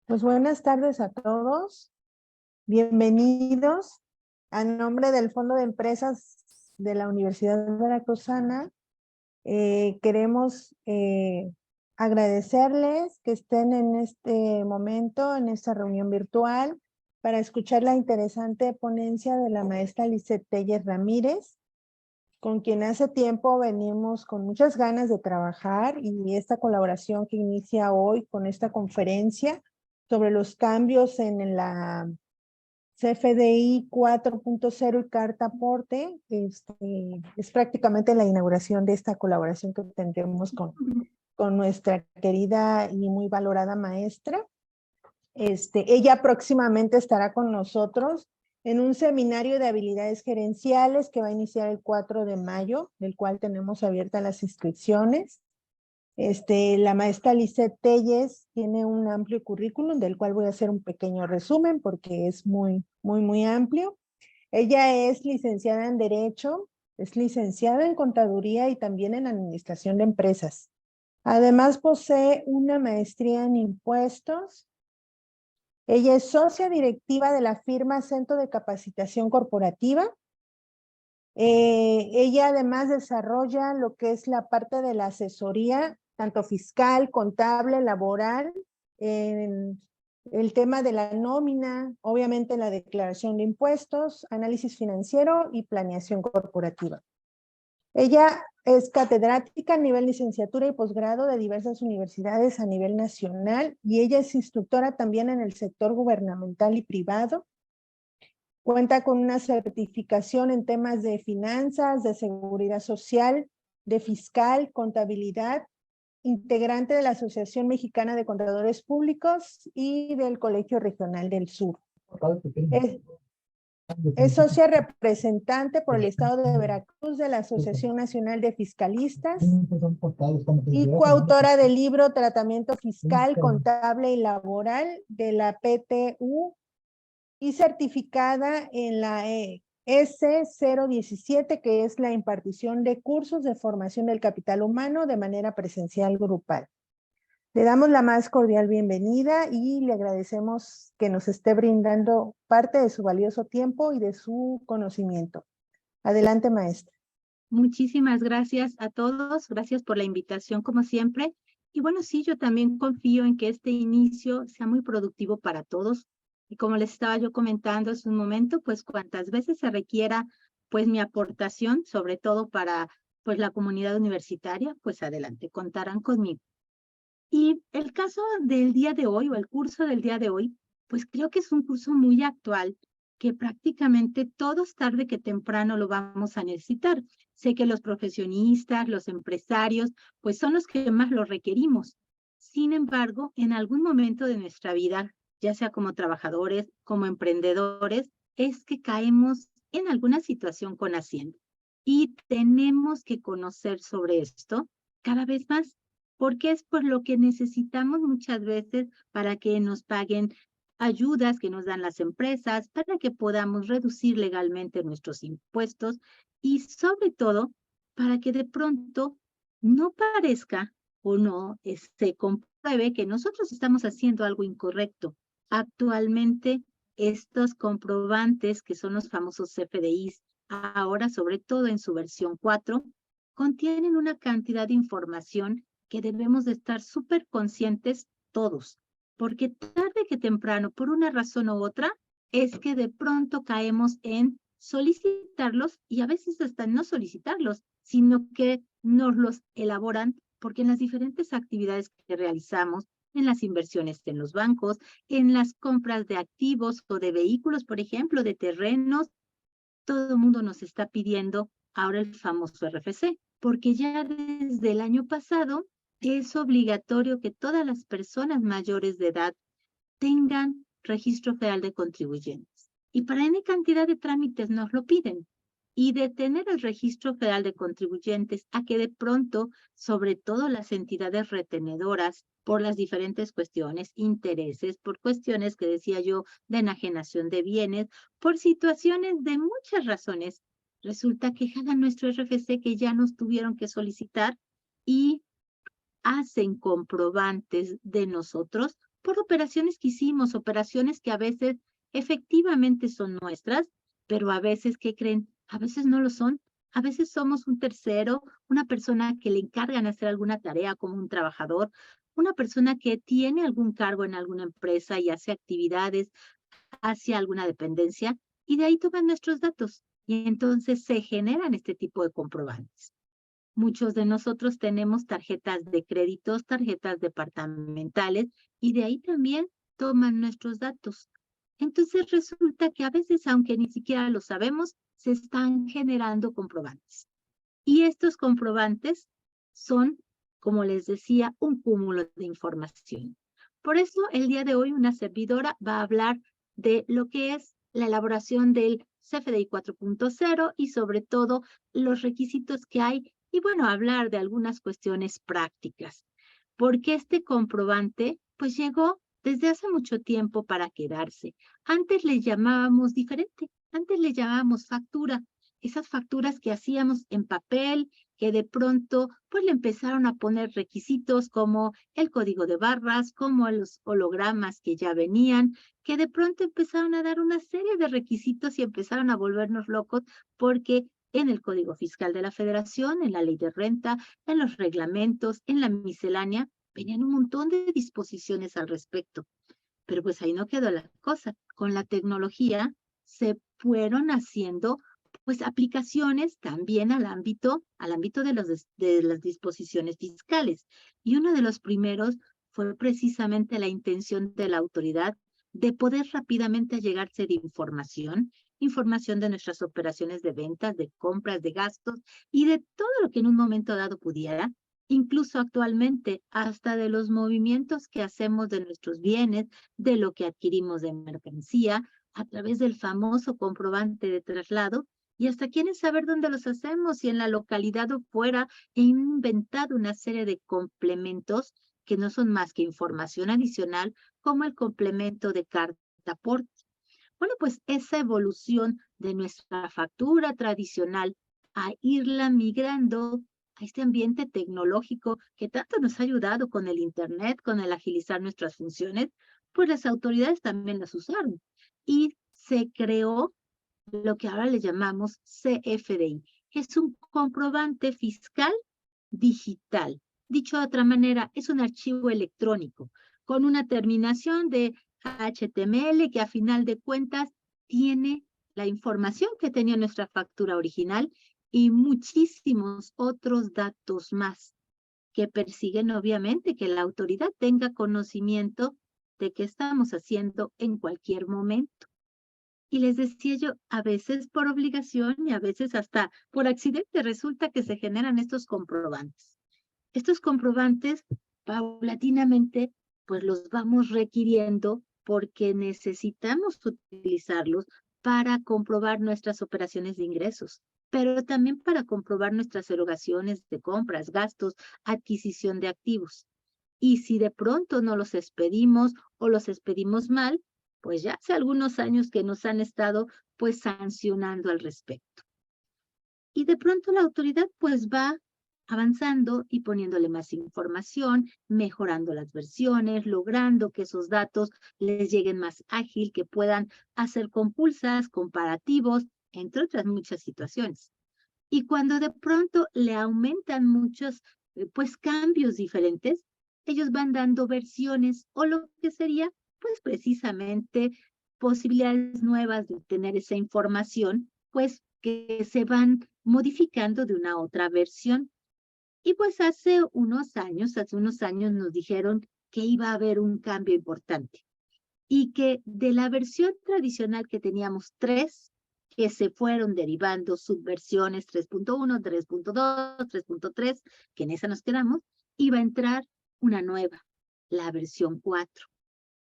Pues buenas tardes a todos. Bienvenidos. A nombre del Fondo de Empresas de la Universidad Veracruzana, queremos agradecerles que estén en este momento, en esta reunión virtual, para escuchar la interesante ponencia de la maestra Lisette Telles Ramírez, con quien hace tiempo venimos con muchas ganas de trabajar, y esta colaboración que inicia hoy con esta conferencia sobre los cambios en la CFDI 4.0 y Carta Aporte, es prácticamente la inauguración de esta colaboración que tendremos con nuestra querida y muy valorada maestra. Ella próximamente estará con nosotros en un seminario de habilidades gerenciales que va a iniciar el 4 de mayo, del cual tenemos abiertas las inscripciones. La maestra Lisette Telles tiene un amplio currículum, del cual voy a hacer un pequeño resumen porque es muy amplio. Ella es licenciada en Derecho, es licenciada en Contaduría y también en Administración de Empresas. Además posee una maestría en Impuestos. Ella es socia directiva de la firma Centro de Capacitación Corporativa. Ella además desarrolla lo que es la parte de la asesoría, tanto fiscal, contable, laboral, en el tema de la nómina, obviamente la declaración de impuestos, análisis financiero y planeación corporativa. Ella es catedrática a nivel licenciatura y posgrado de diversas universidades a nivel nacional, y ella es instructora también en el sector gubernamental y privado. Cuenta con una certificación en temas de finanzas, de seguridad social, de fiscal, contabilidad, integrante de la Asociación Mexicana de Contadores Públicos y del Colegio Regional del Sur. Es socia representante por el Estado de Veracruz de la Asociación Nacional de Fiscalistas y coautora del libro Tratamiento Fiscal, Contable y Laboral de la PTU, y certificada en la S017, que es la impartición de cursos de formación del capital humano de manera presencial grupal. Le damos la más cordial bienvenida y le agradecemos que nos esté brindando parte de su valioso tiempo y de su conocimiento. Adelante, maestra. Muchísimas gracias a todos, gracias por la invitación como siempre. Y bueno, sí, yo también confío en que este inicio sea muy productivo para todos. Y como les estaba yo comentando hace un momento, pues cuantas veces se requiera pues mi aportación, sobre todo para pues la comunidad universitaria, pues adelante, contarán conmigo. Y el caso del día de hoy, o el curso del día de hoy, pues creo que es un curso muy actual, que prácticamente todos tarde que temprano lo vamos a necesitar. Sé que los profesionistas, los empresarios, pues son los que más lo requerimos. Sin embargo, en algún momento de nuestra vida, ya sea como trabajadores, como emprendedores, es que caemos en alguna situación con Hacienda. Y tenemos que conocer sobre esto cada vez más, porque es por lo que necesitamos muchas veces para que nos paguen ayudas que nos dan las empresas, para que podamos reducir legalmente nuestros impuestos y sobre todo para que de pronto no parezca o no se compruebe que nosotros estamos haciendo algo incorrecto. Actualmente estos comprobantes, que son los famosos CFDIs, ahora sobre todo en su versión 4, contienen una cantidad de información que debemos de estar súper conscientes todos, porque tarde que temprano, por una razón u otra, es que de pronto caemos en solicitarlos, y a veces hasta no solicitarlos, sino que nos los elaboran, porque en las diferentes actividades que realizamos, en las inversiones en los bancos, en las compras de activos o de vehículos, por ejemplo, de terrenos, todo el mundo nos está pidiendo ahora el famoso RFC, porque ya desde el año pasado es obligatorio que todas las personas mayores de edad tengan registro federal de contribuyentes. Y para N cantidad de trámites nos lo piden. Y de tener el registro federal de contribuyentes a que de pronto, sobre todo las entidades retenedoras, por las diferentes cuestiones, intereses, por cuestiones que decía yo de enajenación de bienes, por situaciones de muchas razones, resulta que jalan nuestro RFC que ya nos tuvieron que solicitar y hacen comprobantes de nosotros por operaciones que hicimos, operaciones que a veces efectivamente son nuestras, pero a veces, ¿qué creen? A veces no lo son. A veces somos un tercero, una persona que le encargan hacer alguna tarea como un trabajador, una persona que tiene algún cargo en alguna empresa y hace actividades hacia alguna dependencia, y de ahí toman nuestros datos. Y entonces se generan este tipo de comprobantes. Muchos de nosotros tenemos tarjetas de créditos, tarjetas departamentales, y de ahí también toman nuestros datos. Entonces resulta que a veces, aunque ni siquiera lo sabemos, se están generando comprobantes. Y estos comprobantes son, como les decía, un cúmulo de información. Por eso, el día de hoy, una servidora va a hablar de lo que es la elaboración del CFDI 4.0 y sobre todo los requisitos que hay y bueno, hablar de algunas cuestiones prácticas. Porque este comprobante pues llegó desde hace mucho tiempo para quedarse. Antes le llamábamos diferente, antes le llamábamos factura. Esas facturas que hacíamos en papel, que de pronto pues le empezaron a poner requisitos como el código de barras, como los hologramas que ya venían, que de pronto empezaron a dar una serie de requisitos y empezaron a volvernos locos porque en el Código Fiscal de la Federación, en la Ley de Renta, en los reglamentos, en la miscelánea, venían un montón de disposiciones al respecto. Pero pues ahí no quedó la cosa. Con la tecnología se fueron haciendo pues aplicaciones también al ámbito de las disposiciones fiscales. Y uno de los primeros fue precisamente la intención de la autoridad de poder rápidamente llegarse de información de nuestras operaciones de ventas, de compras, de gastos y de todo lo que en un momento dado pudiera, incluso actualmente hasta de los movimientos que hacemos de nuestros bienes, de lo que adquirimos de mercancía, a través del famoso comprobante de traslado, y hasta quieren saber dónde los hacemos, si en la localidad o fuera, he inventado una serie de complementos que no son más que información adicional, como el complemento de carta aporte. Bueno, pues esa evolución de nuestra factura tradicional a irla migrando a este ambiente tecnológico que tanto nos ha ayudado con el Internet, con el agilizar nuestras funciones, pues las autoridades también las usaron. Y se creó lo que ahora le llamamos CFDI, que es un comprobante fiscal digital. Dicho de otra manera, es un archivo electrónico con una terminación de HTML que a final de cuentas tiene la información que tenía nuestra factura original y muchísimos otros datos más que persiguen obviamente que la autoridad tenga conocimiento de qué estamos haciendo en cualquier momento. Y les decía yo, a veces por obligación y a veces hasta por accidente resulta que se generan estos comprobantes. Estos comprobantes paulatinamente pues los vamos requiriendo porque necesitamos utilizarlos para comprobar nuestras operaciones de ingresos, pero también para comprobar nuestras erogaciones de compras, gastos, adquisición de activos. Y si de pronto no los expedimos o los expedimos mal, pues ya hace algunos años que nos han estado pues sancionando al respecto. Y de pronto la autoridad pues va avanzando y poniéndole más información, mejorando las versiones, logrando que esos datos les lleguen más ágil, que puedan hacer compulsas, comparativos, entre otras muchas situaciones. Y cuando de pronto le aumentan muchos pues cambios diferentes, ellos van dando versiones o lo que sería pues precisamente posibilidades nuevas de obtener esa información, pues que se van modificando de una a otra versión. Y pues hace unos años nos dijeron que iba a haber un cambio importante y que de la versión tradicional que teníamos 3, que se fueron derivando subversiones 3.1, 3.2, 3.3, que en esa nos quedamos, iba a entrar una nueva, la versión 4.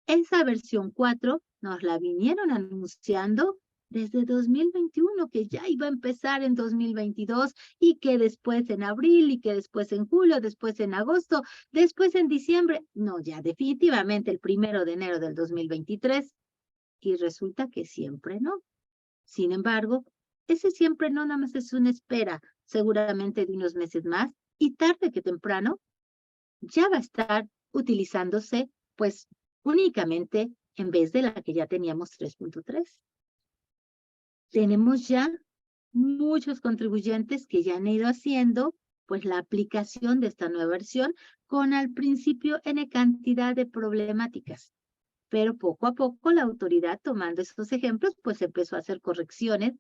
Esa versión 4 nos la vinieron anunciando desde 2021, que ya iba a empezar en 2022 y que después en abril y que después en julio, después en agosto, después en diciembre, no, ya definitivamente el 1 de enero del 2023 y resulta que siempre no. Sin embargo, ese siempre no nada más es una espera, seguramente de unos meses más y tarde que temprano ya va a estar utilizándose pues únicamente en vez de la que ya teníamos 3.3. Tenemos ya muchos contribuyentes que ya han ido haciendo pues la aplicación de esta nueva versión con al principio N cantidad de problemáticas. Pero poco a poco la autoridad, tomando estos ejemplos, pues empezó a hacer correcciones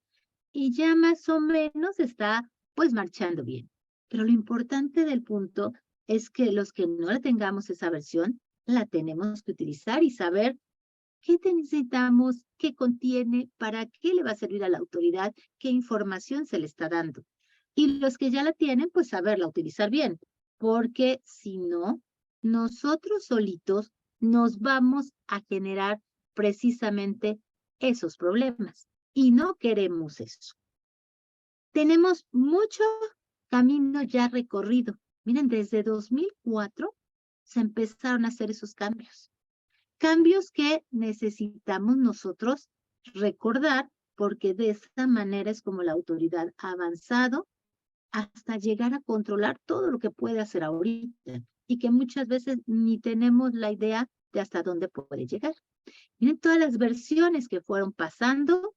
y ya más o menos está pues marchando bien. Pero lo importante del punto es que los que no la tengamos esa versión, la tenemos que utilizar y saber qué necesitamos, qué contiene, para qué le va a servir a la autoridad, qué información se le está dando. Y los que ya la tienen, pues saberla utilizar bien, porque si no, nosotros solitos nos vamos a generar precisamente esos problemas y no queremos eso. Tenemos mucho camino ya recorrido. Miren, desde 2004 se empezaron a hacer esos cambios. Cambios que necesitamos nosotros recordar, porque de esta manera es como la autoridad ha avanzado hasta llegar a controlar todo lo que puede hacer ahorita y que muchas veces ni tenemos la idea de hasta dónde puede llegar. Miren todas las versiones que fueron pasando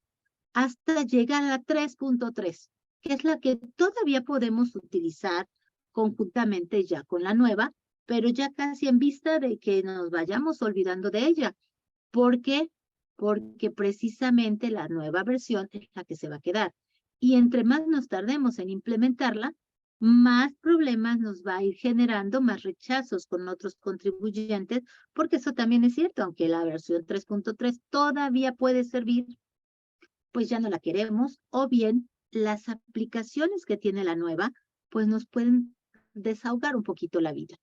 hasta llegar a la 3.3, que es la que todavía podemos utilizar conjuntamente ya con la nueva, pero ya casi en vista de que nos vayamos olvidando de ella. ¿Por qué? Porque precisamente la nueva versión es la que se va a quedar. Y entre más nos tardemos en implementarla, más problemas nos va a ir generando, más rechazos con otros contribuyentes, porque eso también es cierto, aunque la versión 3.3 todavía puede servir, pues ya no la queremos, o bien las aplicaciones que tiene la nueva, pues nos pueden desahogar un poquito la vida.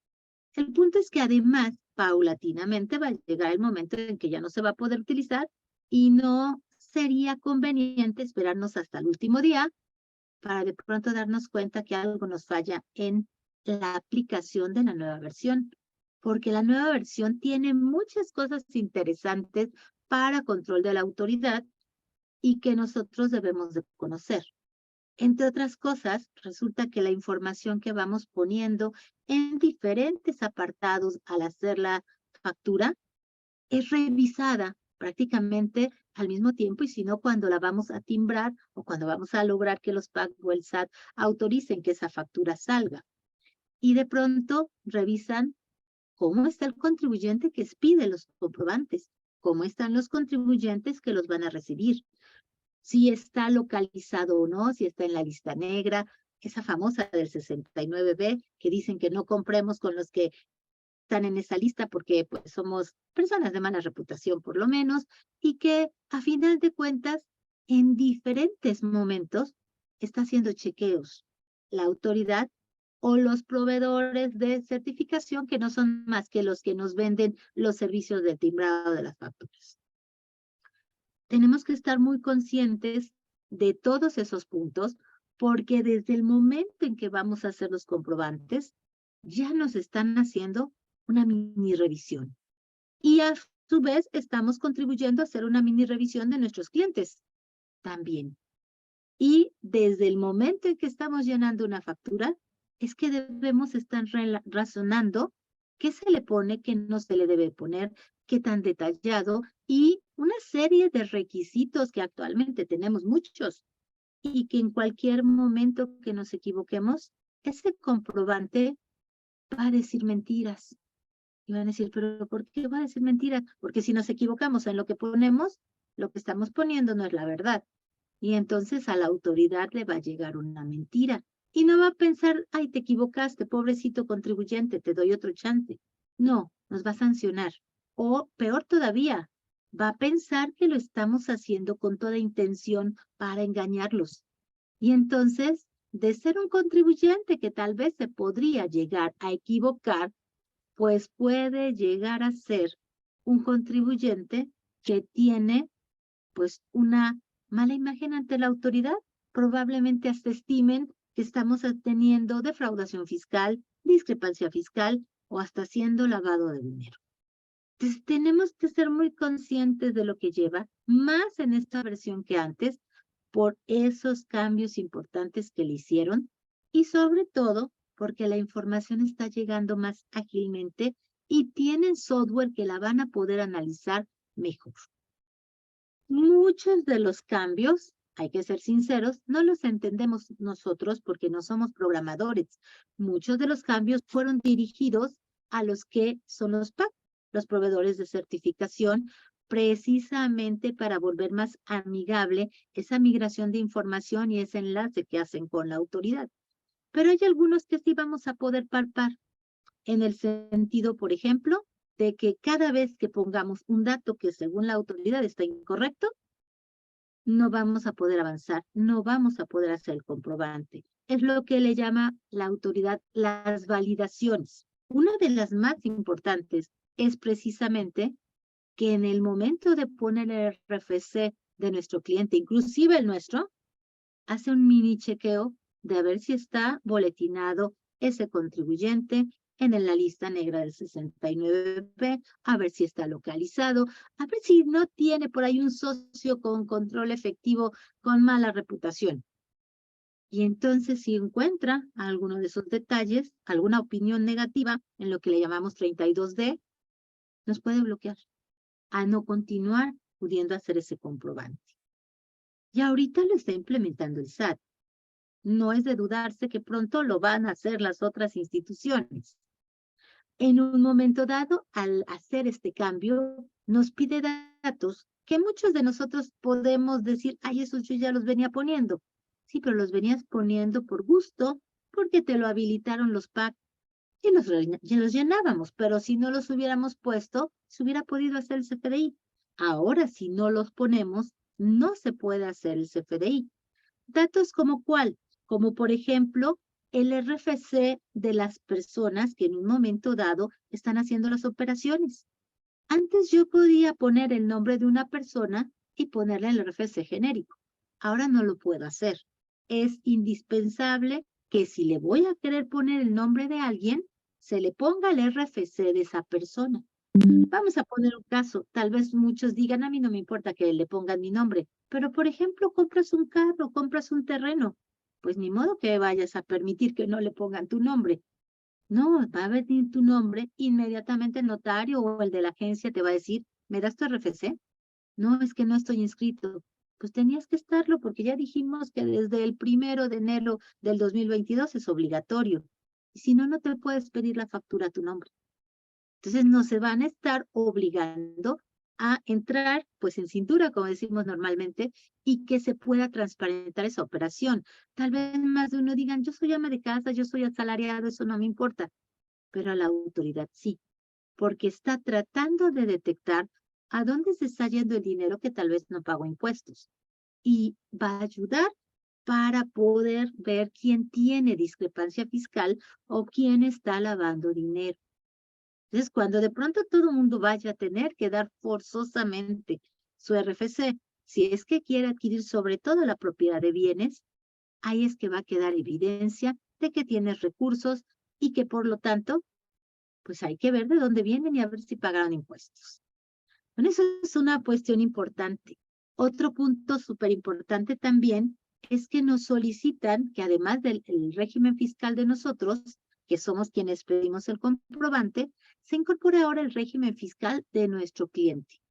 El punto es que además, paulatinamente va a llegar el momento en que ya no se va a poder utilizar y no sería conveniente esperarnos hasta el último día para de pronto darnos cuenta que algo nos falla en la aplicación de la nueva versión, porque la nueva versión tiene muchas cosas interesantes para control de la autoridad y que nosotros debemos de conocer. Entre otras cosas, resulta que la información que vamos poniendo en diferentes apartados al hacer la factura es revisada prácticamente al mismo tiempo, y si no, cuando la vamos a timbrar o cuando vamos a lograr que los PAC o el SAT autoricen que esa factura salga. Y de pronto revisan cómo está el contribuyente que expide los comprobantes, cómo están los contribuyentes que los van a recibir, si está localizado o no, si está en la lista negra, esa famosa del 69B, que dicen que no compremos con los que están en esa lista porque pues somos personas de mala reputación por lo menos, y que a final de cuentas, en diferentes momentos, está haciendo chequeos la autoridad o los proveedores de certificación, que no son más que los que nos venden los servicios de timbrado de las facturas. Tenemos que estar muy conscientes de todos esos puntos, porque desde el momento en que vamos a hacer los comprobantes, ya nos están haciendo una mini revisión. Y a su vez estamos contribuyendo a hacer una mini revisión de nuestros clientes también. Y desde el momento en que estamos llenando una factura, es que debemos estar razonando qué se le pone, qué no se le debe poner, qué tan detallado, y una serie de requisitos que actualmente tenemos muchos, y que en cualquier momento que nos equivoquemos, ese comprobante va a decir mentiras. Y van a decir, ¿pero por qué va a decir mentiras? Porque si nos equivocamos en lo que ponemos, lo que estamos poniendo no es la verdad. Y entonces a la autoridad le va a llegar una mentira. Y no va a pensar, ay, te equivocaste, pobrecito contribuyente, te doy otro chance. No, nos va a sancionar. O peor todavía, va a pensar que lo estamos haciendo con toda intención para engañarlos. Y entonces, de ser un contribuyente que tal vez se podría llegar a equivocar, pues puede llegar a ser un contribuyente que tiene pues una mala imagen ante la autoridad. Probablemente hasta estimen que estamos teniendo defraudación fiscal, discrepancia fiscal o hasta haciendo lavado de dinero. Entonces tenemos que ser muy conscientes de lo que lleva, más en esta versión que antes, por esos cambios importantes que le hicieron, y sobre todo porque la información está llegando más ágilmente y tienen software que la van a poder analizar mejor. Muchos de los cambios, hay que ser sinceros, no los entendemos nosotros porque no somos programadores. Muchos de los cambios fueron dirigidos a los que son los PAC, los proveedores de certificación, precisamente para volver más amigable esa migración de información y ese enlace que hacen con la autoridad. Pero hay algunos que sí vamos a poder palpar, en el sentido, por ejemplo, de que cada vez que pongamos un dato que según la autoridad está incorrecto, no vamos a poder avanzar, no vamos a poder hacer el comprobante. Es lo que le llama la autoridad las validaciones. Una de las más importantes es precisamente que en el momento de poner el RFC de nuestro cliente, inclusive el nuestro, hace un mini chequeo de ver si está boletinado ese contribuyente en la lista negra del 69P, a ver si está localizado, a ver si no tiene por ahí un socio con control efectivo con mala reputación. Y entonces si encuentra alguno de esos detalles, alguna opinión negativa en lo que le llamamos 32D, nos puede bloquear a no continuar pudiendo hacer ese comprobante. Y ahorita lo está implementando el SAT. No es de dudarse que pronto lo van a hacer las otras instituciones. En un momento dado, al hacer este cambio, nos pide datos que muchos de nosotros podemos decir, ay, esos yo ya los venía poniendo. Sí, pero los venías poniendo por gusto, porque te lo habilitaron los PAC y los llenábamos, pero si no los hubiéramos puesto, se hubiera podido hacer el CFDI. Ahora, si no los ponemos, no se puede hacer el CFDI. Datos como cuál, como por ejemplo, el RFC de las personas que en un momento dado están haciendo las operaciones. Antes yo podía poner el nombre de una persona y ponerle el RFC genérico. Ahora no lo puedo hacer. Es indispensable que si le voy a querer poner el nombre de alguien, se le ponga el RFC de esa persona. Vamos a poner un caso. Tal vez muchos digan, a mí no me importa que le pongan mi nombre, pero por ejemplo, compras un carro, compras un terreno, pues ni modo que vayas a permitir que no le pongan tu nombre. No, va a venir tu nombre, inmediatamente el notario o el de la agencia te va a decir, ¿me das tu RFC? No, es que no estoy inscrito. Pues tenías que estarlo porque ya dijimos que desde el 1 de enero del 2022 es obligatorio. Y si no, no te puedes pedir la factura a tu nombre. Entonces no se van a estar obligando a entrar pues en cintura, como decimos normalmente, y que se pueda transparentar esa operación. Tal vez más de uno digan, yo soy ama de casa, yo soy asalariado, eso no me importa, pero a la autoridad sí, porque está tratando de detectar a dónde se está yendo el dinero que tal vez no pagó impuestos. Y va a ayudar para poder ver quién tiene discrepancia fiscal o quién está lavando dinero. Entonces, cuando de pronto todo el mundo vaya a tener que dar forzosamente su RFC, si es que quiere adquirir sobre todo la propiedad de bienes, ahí es que va a quedar evidencia de que tienes recursos y que por lo tanto, pues hay que ver de dónde vienen y a ver si pagaron impuestos. Bueno, eso es una cuestión importante. Otro punto súper importante también es que nos solicitan que además del régimen fiscal de nosotros, que somos quienes pedimos el comprobante, se incorpore ahora el régimen fiscal de nuestro cliente.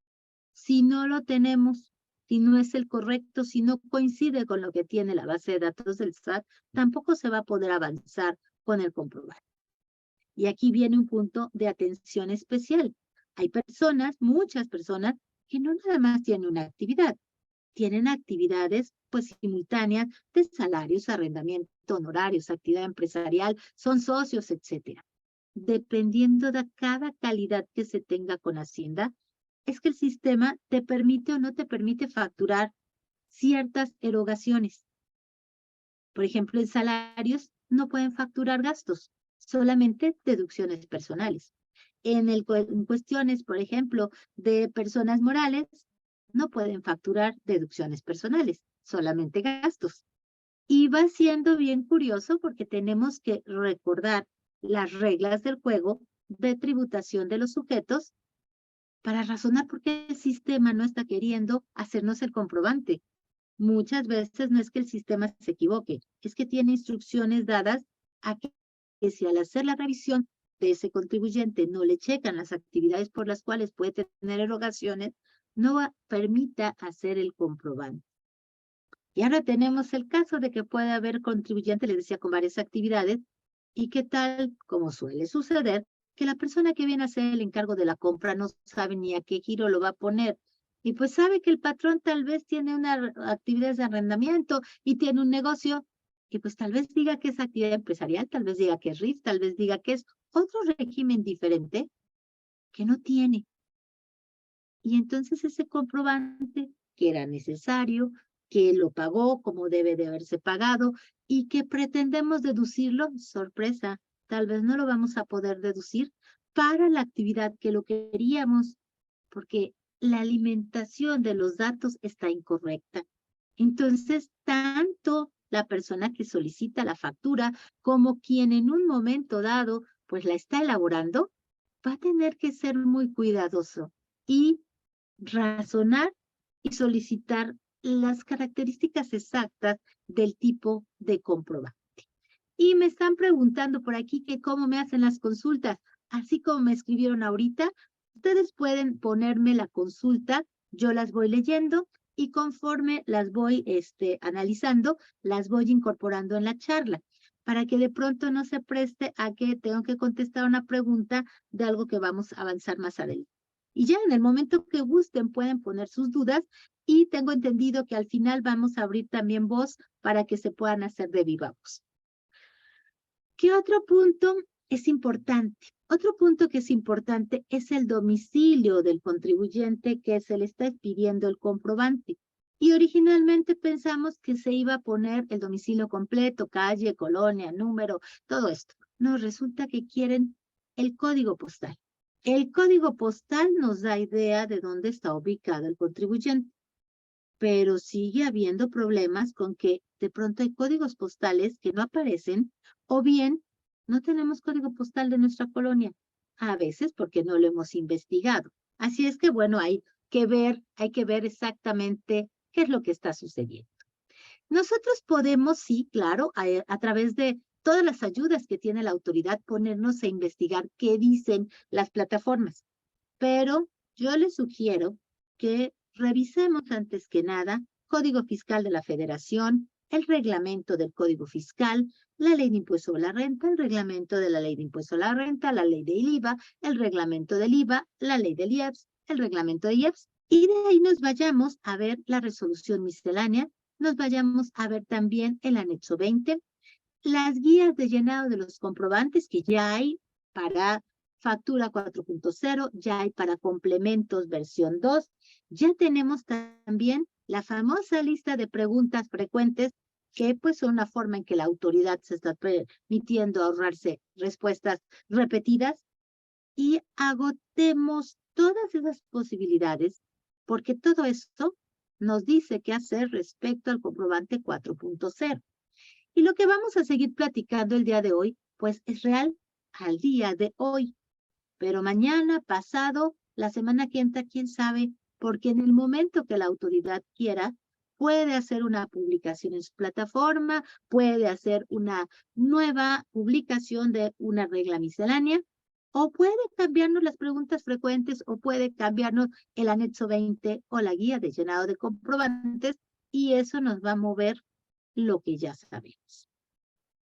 Si no lo tenemos, si no es el correcto, si no coincide con lo que tiene la base de datos del SAT, tampoco se va a poder avanzar con el comprobante. Y aquí viene un punto de atención especial. Hay personas, muchas personas, que no nada más tienen una actividad, tienen actividades pues simultáneas de salarios, arrendamiento, honorarios, actividad empresarial, son socios, etcétera. Dependiendo de cada calidad que se tenga con Hacienda, es que el sistema te permite o no te permite facturar ciertas erogaciones. Por ejemplo, en salarios no pueden facturar gastos, solamente deducciones personales. En cuestiones, por ejemplo, de personas morales, no pueden facturar deducciones personales, solamente gastos. Y va siendo bien curioso porque tenemos que recordar las reglas del juego de tributación de los sujetos para razonar por qué el sistema no está queriendo hacernos el comprobante. Muchas veces no es que el sistema se equivoque, es que tiene instrucciones dadas a que si al hacer la revisión de ese contribuyente no le checan las actividades por las cuales puede tener erogaciones, no permita hacer el comprobante. Y ahora tenemos el caso de que puede haber contribuyente, les decía, con varias actividades, y qué tal, como suele suceder, que la persona que viene a hacer el encargo de la compra no sabe ni a qué giro lo va a poner. Y pues sabe que el patrón tal vez tiene una actividad de arrendamiento y tiene un negocio, y pues tal vez diga que es actividad empresarial, tal vez diga que es RIF, tal vez diga que es otro régimen diferente que no tiene. Y entonces ese comprobante que era necesario, que lo pagó como debe de haberse pagado y que pretendemos deducirlo, sorpresa, tal vez no lo vamos a poder deducir para la actividad que lo queríamos, porque la alimentación de los datos está incorrecta. Entonces, tanto la persona que solicita la factura como quien en un momento dado pues la está elaborando, va a tener que ser muy cuidadoso y razonar y solicitar las características exactas del tipo de comprobante. Y me están preguntando por aquí que cómo me hacen las consultas. Así como me escribieron ahorita, ustedes pueden ponerme la consulta, yo las voy leyendo y conforme las voy analizando, las voy incorporando en la charla, para que de pronto no se preste a que tengo que contestar una pregunta de algo que vamos a avanzar más adelante. Y ya en el momento que gusten pueden poner sus dudas y tengo entendido que al final vamos a abrir también voz para que se puedan hacer de viva voz. ¿Qué otro punto es importante? Otro punto que es importante es el domicilio del contribuyente que se le está pidiendo el comprobante. Y originalmente pensamos que se iba a poner el domicilio completo, calle, colonia, número, todo esto. No, resulta que quieren el código postal. El código postal nos da idea de dónde está ubicado el contribuyente, pero sigue habiendo problemas con que de pronto hay códigos postales que no aparecen o bien no tenemos código postal de nuestra colonia, a veces porque no lo hemos investigado. Así es que, bueno, hay que ver exactamente qué es lo que está sucediendo. Nosotros podemos, sí, claro, a través de todas las ayudas que tiene la autoridad, ponernos a investigar qué dicen las plataformas. Pero yo les sugiero que revisemos antes que nada Código Fiscal de la Federación, el reglamento del Código Fiscal, la Ley de Impuesto a la Renta, el reglamento de la Ley de Impuesto a la Renta, la Ley del IVA, el reglamento del IVA, la Ley del IEPS, el reglamento de IEPS, y de ahí nos vayamos a ver la resolución miscelánea, nos vayamos a ver también el anexo 20, las guías de llenado de los comprobantes que ya hay para factura 4.0, ya hay para complementos versión 2, ya tenemos también la famosa lista de preguntas frecuentes que pues son una forma en que la autoridad se está permitiendo ahorrarse respuestas repetidas y agotemos todas esas posibilidades porque todo esto nos dice qué hacer respecto al comprobante 4.0. Y lo que vamos a seguir platicando el día de hoy, pues es real al día de hoy. Pero mañana, pasado, la semana que entra, quién sabe, porque en el momento que la autoridad quiera, puede hacer una publicación en su plataforma, puede hacer una nueva publicación de una regla miscelánea, o puede cambiarnos las preguntas frecuentes, o puede cambiarnos el anexo 20 o la guía de llenado de comprobantes, y eso nos va a mover lo que ya sabemos.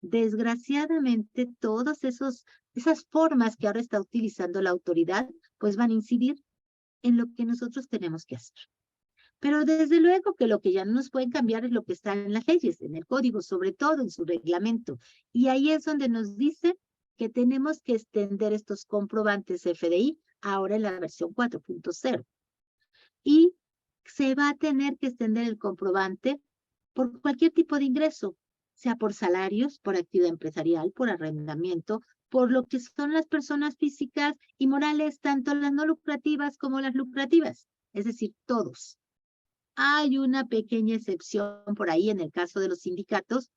Desgraciadamente, todas esas formas que ahora está utilizando la autoridad, pues van a incidir en lo que nosotros tenemos que hacer. Pero desde luego que lo que ya no nos pueden cambiar es lo que está en las leyes, en el código, sobre todo en su reglamento. Y ahí es donde nos dice que tenemos que extender estos comprobantes FDI ahora en la versión 4.0. Y se va a tener que extender el comprobante por cualquier tipo de ingreso, sea por salarios, por actividad empresarial, por arrendamiento, por lo que son las personas físicas y morales, tanto las no lucrativas como las lucrativas, es decir, todos. Hay una pequeña excepción por ahí en el caso de los sindicatos,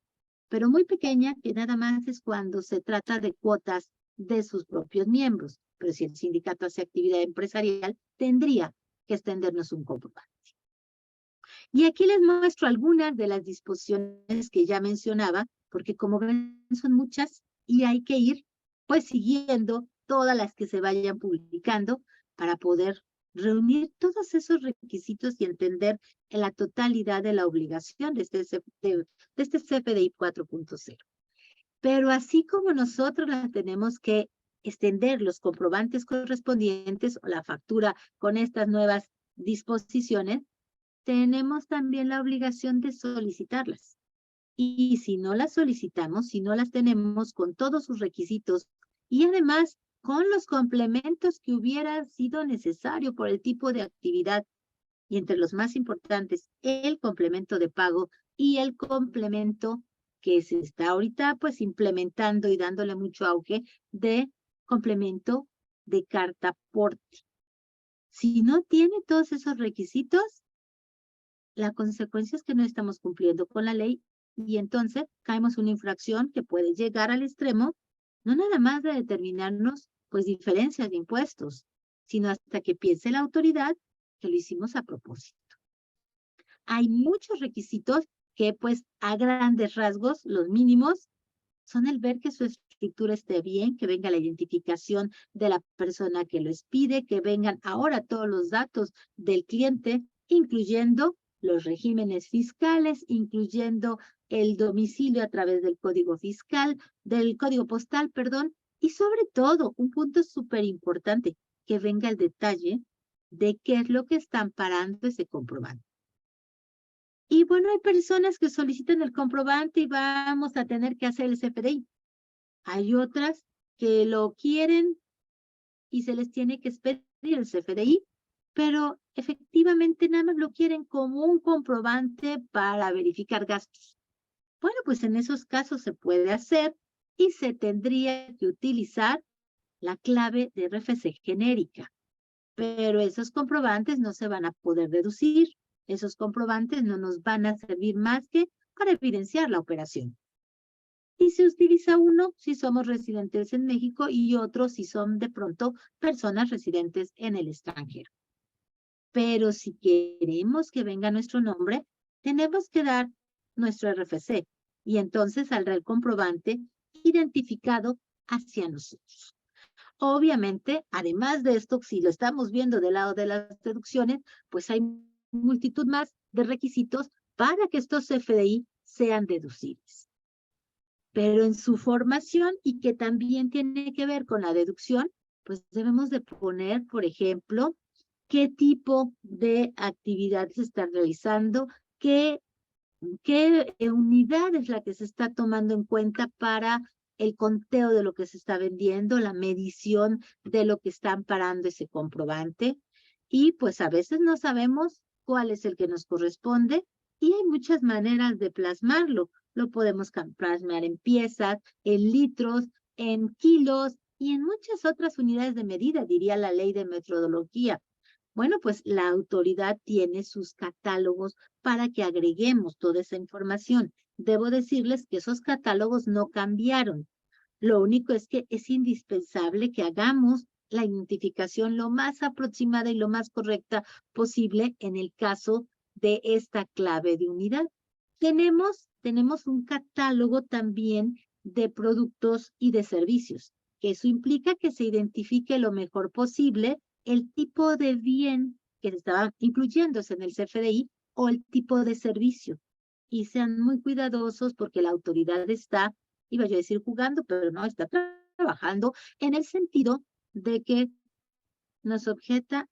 pero muy pequeña, que nada más es cuando se trata de cuotas de sus propios miembros. Pero si el sindicato hace actividad empresarial, tendría que extendernos un comprobante. Y aquí les muestro algunas de las disposiciones que ya mencionaba, porque como ven son muchas y hay que ir pues siguiendo todas las que se vayan publicando para poder reunir todos esos requisitos y entender en la totalidad de la obligación de este CFDI 4.0. Pero así como nosotros la tenemos que extender los comprobantes correspondientes o la factura con estas nuevas disposiciones, tenemos también la obligación de solicitarlas. Y si no las solicitamos, si no las tenemos con todos sus requisitos y además con los complementos que hubiera sido necesario por el tipo de actividad, y entre los más importantes, el complemento de pago y el complemento que se está ahorita pues implementando y dándole mucho auge de complemento de carta aporte. Si no tiene todos esos requisitos, la consecuencia es que no estamos cumpliendo con la ley y entonces caemos en una infracción que puede llegar al extremo, no nada más de determinarnos pues diferencias de impuestos, sino hasta que piense la autoridad que lo hicimos a propósito. Hay muchos requisitos que pues a grandes rasgos, los mínimos, son el ver que su estructura esté bien, que venga la identificación de la persona que lo expide, que vengan ahora todos los datos del cliente, incluyendo los regímenes fiscales, incluyendo el domicilio a través del código fiscal, del código postal, perdón, y sobre todo, un punto súper importante, que venga el detalle de qué es lo que está amparando ese comprobante. Y bueno, hay personas que solicitan el comprobante y vamos a tener que hacer el CFDI. Hay otras que lo quieren y se les tiene que expedir el CFDI, pero efectivamente nada más lo quieren como un comprobante para verificar gastos. Bueno, pues en esos casos se puede hacer y se tendría que utilizar la clave de RFC genérica, pero esos comprobantes no se van a poder deducir. Esos comprobantes no nos van a servir más que para evidenciar la operación. Y se utiliza uno si somos residentes en México y otro si son de pronto personas residentes en el extranjero. Pero si queremos que venga nuestro nombre, tenemos que dar nuestro RFC y entonces saldrá el comprobante identificado hacia nosotros. Obviamente, además de esto, si lo estamos viendo del lado de las deducciones, pues hay multitud más de requisitos para que estos CFDI sean deducibles. Pero en su formación y que también tiene que ver con la deducción, pues debemos de poner, por ejemplo, qué tipo de actividad se está realizando, qué unidad es la que se está tomando en cuenta para el conteo de lo que se está vendiendo, la medición de lo que está amparando ese comprobante. Y pues a veces no sabemos cuál es el que nos corresponde y hay muchas maneras de plasmarlo. Lo podemos plasmar en piezas, en litros, en kilos y en muchas otras unidades de medida, diría la ley de metodología. Bueno, pues la autoridad tiene sus catálogos para que agreguemos toda esa información. Debo decirles que esos catálogos no cambiaron. Lo único es que es indispensable que hagamos la identificación lo más aproximada y lo más correcta posible en el caso de esta clave de unidad. Tenemos un catálogo también de productos y de servicios, que eso implica que se identifique lo mejor posible el tipo de bien que se estaba incluyéndose en el CFDI o el tipo de servicio. Y sean muy cuidadosos porque la autoridad está, iba yo a decir jugando, pero no, está trabajando en el sentido de que nos objeta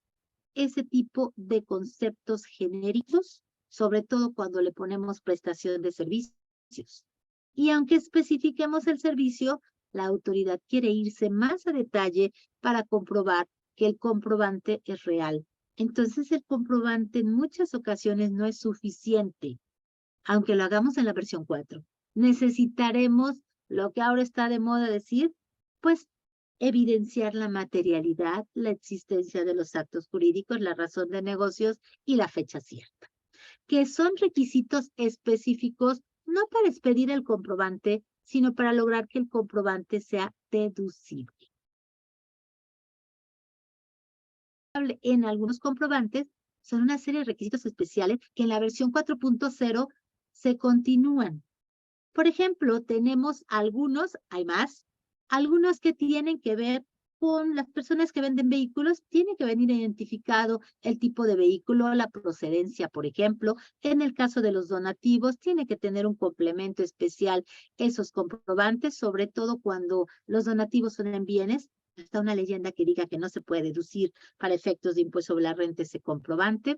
ese tipo de conceptos genéricos, sobre todo cuando le ponemos prestación de servicios. Y aunque especifiquemos el servicio, la autoridad quiere irse más a detalle para comprobar que el comprobante es real. Entonces el comprobante en muchas ocasiones no es suficiente, aunque lo hagamos en la versión 4. Necesitaremos lo que ahora está de moda decir, pues evidenciar la materialidad, la existencia de los actos jurídicos, la razón de negocios y la fecha cierta, que son requisitos específicos no para expedir el comprobante, sino para lograr que el comprobante sea deducible. En algunos comprobantes son una serie de requisitos especiales que en la versión 4.0 se continúan. Por ejemplo, tenemos algunos, hay más, Algunos que tienen que ver con las personas que venden vehículos, tiene que venir identificado el tipo de vehículo, la procedencia, por ejemplo. En el caso de los donativos, tiene que tener un complemento especial esos comprobantes, sobre todo cuando los donativos son en bienes. Está una leyenda que diga que no se puede deducir para efectos de impuesto sobre la renta ese comprobante.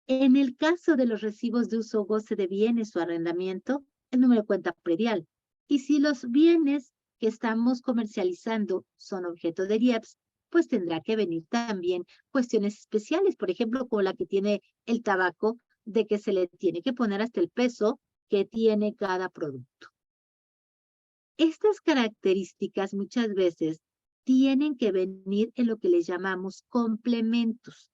En el caso de los recibos de uso o goce de bienes o arrendamiento, el número de cuenta predial. Y si los bienes que estamos comercializando son objeto de IEPS, pues tendrá que venir también cuestiones especiales, por ejemplo, como la que tiene el tabaco, de que se le tiene que poner hasta el peso que tiene cada producto. Estas características muchas veces tienen que venir en lo que le llamamos complementos,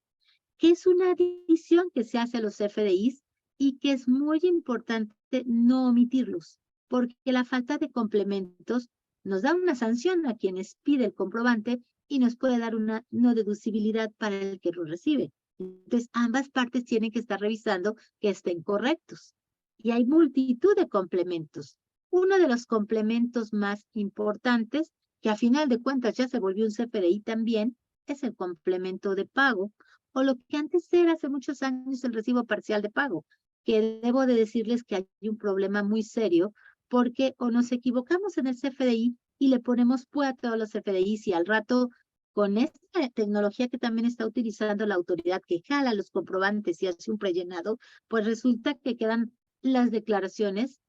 que es una adición que se hace a los FDIs y que es muy importante no omitirlos, porque la falta de complementos nos da una sanción a quienes pide el comprobante y nos puede dar una no deducibilidad para el que lo recibe. Entonces, ambas partes tienen que estar revisando que estén correctos. Y hay multitud de complementos. Uno de los complementos más importantes, que a final de cuentas ya se volvió un CFDI también, es el complemento de pago, o lo que antes era hace muchos años el recibo parcial de pago, que debo de decirles que hay un problema muy serio, porque o nos equivocamos en el CFDI y le ponemos PUE a todos los CFDIs y al rato con esta tecnología que también está utilizando la autoridad que jala los comprobantes y hace un prellenado, pues resulta que quedan las declaraciones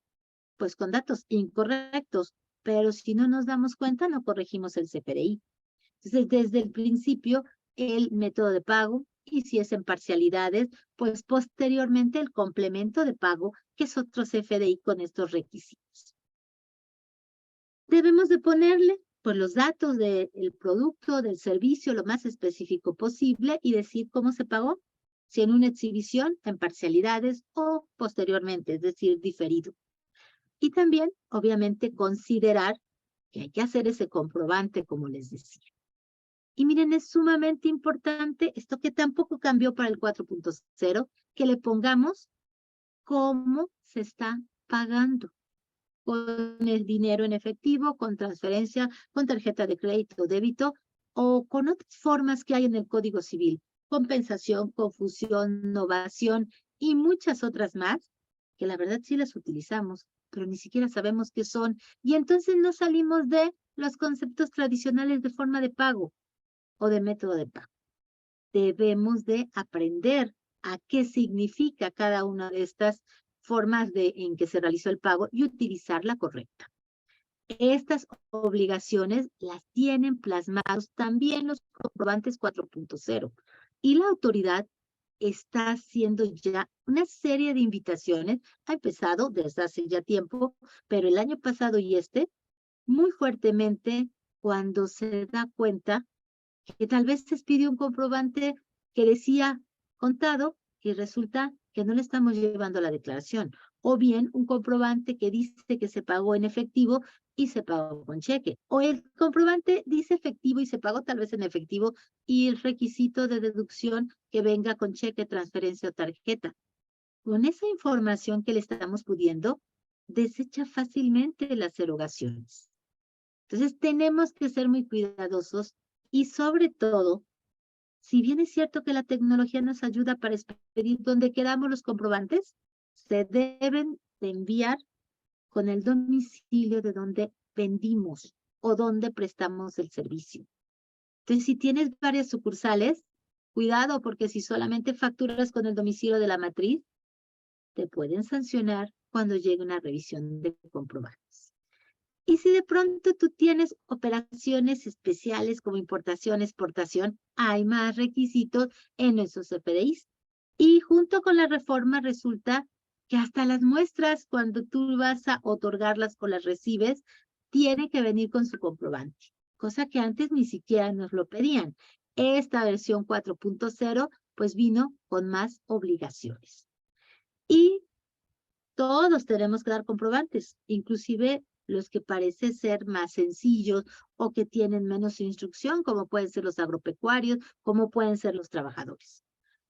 pues con datos incorrectos, pero si no nos damos cuenta no corregimos el CFDI. Entonces, desde el principio, el método de pago, y si es en parcialidades, pues posteriormente el complemento de pago, que es otro CFDI con estos requisitos. Debemos de ponerle pues los datos del producto, del servicio, lo más específico posible y decir cómo se pagó, si en una exhibición, en parcialidades o posteriormente, es decir, diferido. Y también, obviamente, considerar que hay que hacer ese comprobante, como les decía. Y miren, es sumamente importante esto que tampoco cambió para el 4.0, que le pongamos cómo se está pagando. Con el dinero en efectivo, con transferencia, con tarjeta de crédito o débito, o con otras formas que hay en el Código Civil. Compensación, confusión, novación y muchas otras más, que la verdad sí las utilizamos, pero ni siquiera sabemos qué son. Y entonces no salimos de los conceptos tradicionales de forma de pago o de método de pago. Debemos de aprender a qué significa cada una de estas formas en que se realizó el pago y utilizar la correcta. Estas obligaciones las tienen plasmados también los comprobantes 4.0 y la autoridad está haciendo ya una serie de invitaciones. Ha empezado desde hace ya tiempo, pero el año pasado y muy fuertemente cuando se da cuenta que tal vez se pidió un comprobante que decía contado y resulta que no le estamos llevando la declaración. O bien un comprobante que dice que se pagó en efectivo y se pagó con cheque. O el comprobante dice efectivo y se pagó tal vez en efectivo y el requisito de deducción que venga con cheque, transferencia o tarjeta. Con esa información que le estamos pidiendo, desecha fácilmente las erogaciones. Entonces tenemos que ser muy cuidadosos y sobre todo, si bien es cierto que la tecnología nos ayuda para expedir donde quedamos los comprobantes, se deben de enviar con el domicilio de donde vendimos o donde prestamos el servicio. Entonces, si tienes varias sucursales, cuidado porque si solamente facturas con el domicilio de la matriz, te pueden sancionar cuando llegue una revisión de comprobantes. Y si de pronto tú tienes operaciones especiales como importación, exportación, hay más requisitos en esos CFDIs. Y junto con la reforma resulta que hasta las muestras, cuando tú vas a otorgarlas o las recibes, tiene que venir con su comprobante, cosa que antes ni siquiera nos lo pedían. Esta versión 4.0 pues vino con más obligaciones. Y todos tenemos que dar comprobantes, inclusive los que parecen ser más sencillos o que tienen menos instrucción, como pueden ser los agropecuarios, como pueden ser los trabajadores.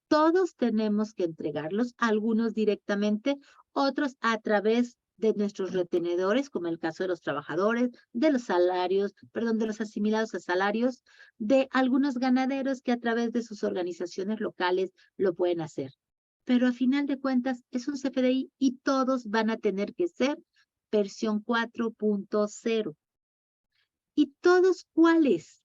Todos tenemos que entregarlos, algunos directamente, otros a través de nuestros retenedores, como el caso de los trabajadores, de los salarios, perdón, de los asimilados a salarios, de algunos ganaderos que a través de sus organizaciones locales lo pueden hacer. Pero a final de cuentas es un CFDI y todos van a tener que ser versión 4.0. ¿Y todos cuáles?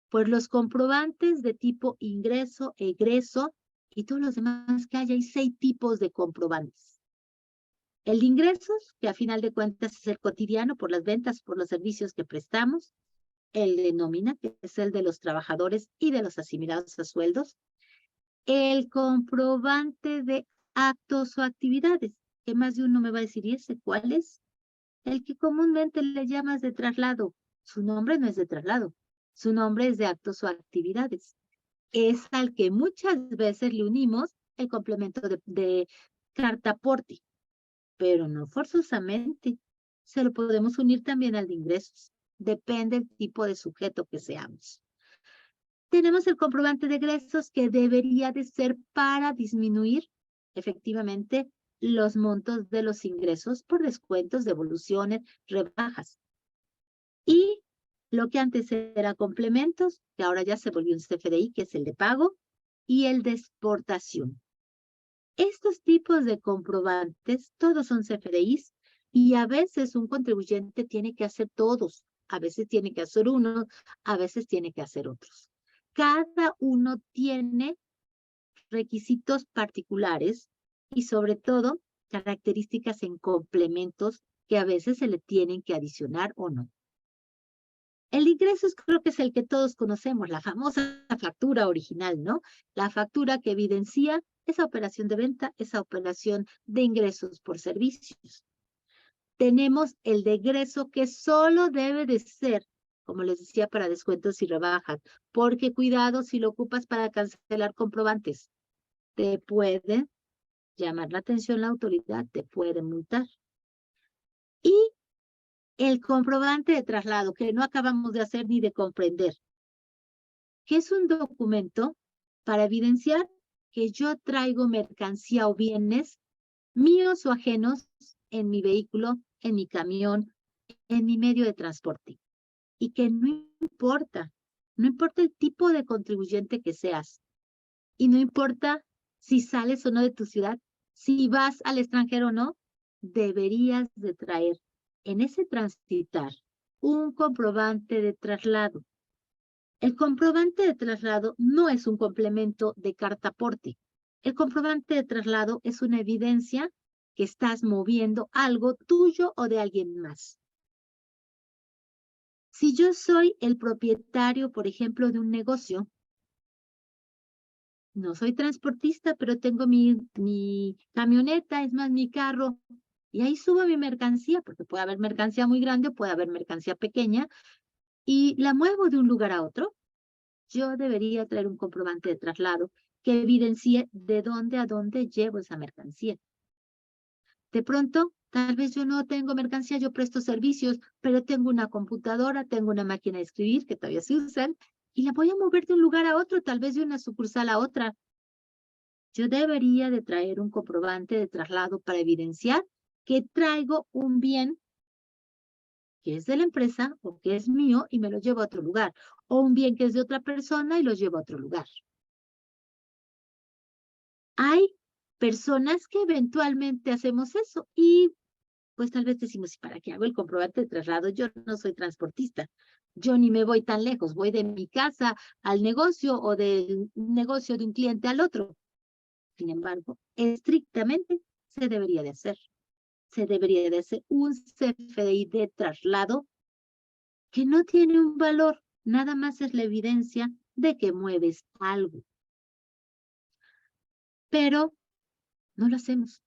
Pues los comprobantes de tipo ingreso, egreso y todos los demás que hay 6 tipos de comprobantes. El de ingresos, que a final de cuentas es el cotidiano por las ventas, por los servicios que prestamos. El de nómina, que es el de los trabajadores y de los asimilados a sueldos. El comprobante de actos o actividades, que más de uno me va a decir, ¿y ese cuál es? El que comúnmente le llamas de traslado. Su nombre no es de traslado, su nombre es de actos o actividades. Es al que muchas veces le unimos el complemento de carta aporte, pero no forzosamente. Se lo podemos unir también al de ingresos. Depende del tipo de sujeto que seamos. Tenemos el comprobante de egresos que debería de ser para disminuir efectivamente los montos de los ingresos por descuentos, devoluciones, rebajas. Y lo que antes era complementos, que ahora ya se volvió un CFDI, que es el de pago, y el de exportación. Estos tipos de comprobantes, todos son CFDIs, y a veces un contribuyente tiene que hacer todos, a veces tiene que hacer uno, a veces tiene que hacer otros. Cada uno tiene requisitos particulares y sobre todo características en complementos que a veces se le tienen que adicionar o no. El de ingresos creo que es el que todos conocemos, la famosa factura original, ¿no? La factura que evidencia esa operación de venta, esa operación de ingresos por servicios. Tenemos el de egreso que solo debe de ser, como les decía, para descuentos y rebajas, porque cuidado si lo ocupas para cancelar comprobantes. Te puede llamar la atención la autoridad, te puede multar. Y el comprobante de traslado, que no acabamos de hacer ni de comprender, que es un documento para evidenciar que yo traigo mercancía o bienes míos o ajenos en mi vehículo, en mi camión, en mi medio de transporte. Y que no importa el tipo de contribuyente que seas. Y no importa si sales o no de tu ciudad, si vas al extranjero o no, deberías de traer en ese transitar un comprobante de traslado. El comprobante de traslado no es un complemento de carta aporte. El comprobante de traslado es una evidencia que estás moviendo algo tuyo o de alguien más. Si yo soy el propietario, por ejemplo, de un negocio, no soy transportista, pero tengo mi camioneta, es más, mi carro, y ahí subo mi mercancía, porque puede haber mercancía muy grande, puede haber mercancía pequeña, y la muevo de un lugar a otro. Yo debería traer un comprobante de traslado que evidencie de dónde a dónde llevo esa mercancía. De pronto, tal vez yo no tengo mercancía, yo presto servicios, pero tengo una computadora, tengo una máquina de escribir que todavía se usan, y la voy a mover de un lugar a otro, tal vez de una sucursal a otra. Yo debería de traer un comprobante de traslado para evidenciar que traigo un bien que es de la empresa o que es mío y me lo llevo a otro lugar, o un bien que es de otra persona y lo llevo a otro lugar. Hay personas que eventualmente hacemos eso y pues tal vez decimos, ¿y para qué hago el comprobante de traslado? Yo no soy transportista, yo ni me voy tan lejos, voy de mi casa al negocio o del negocio de un cliente al otro. Sin embargo, estrictamente se debería de hacer. Se debería de hacer un CFDI de traslado que no tiene un valor, nada más es la evidencia de que mueves algo. Pero no lo hacemos.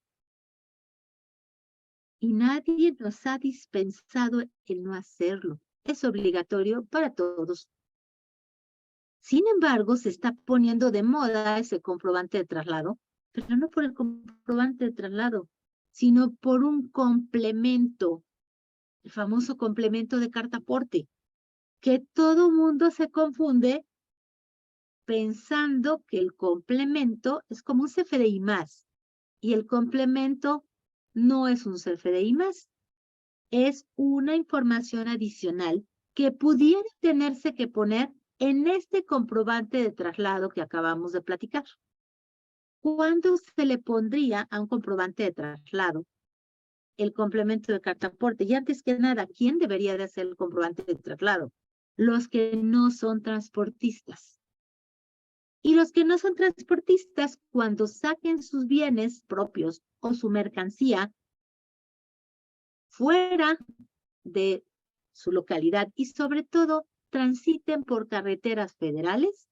Y nadie nos ha dispensado el no hacerlo. Es obligatorio para todos. Sin embargo, se está poniendo de moda ese comprobante de traslado, pero no por el comprobante de traslado, sino por un complemento, el famoso complemento de carta aporte, que todo mundo se confunde pensando que el complemento es como un CFDI más, y el complemento no es un CFDI más, es una información adicional que pudiera tenerse que poner en este comprobante de traslado que acabamos de platicar. ¿Cuándo se le pondría a un comprobante de traslado el complemento de carta aporte? Y antes que nada, ¿quién debería de hacer el comprobante de traslado? Los que no son transportistas. Y los que no son transportistas, cuando saquen sus bienes propios o su mercancía fuera de su localidad y sobre todo transiten por carreteras federales,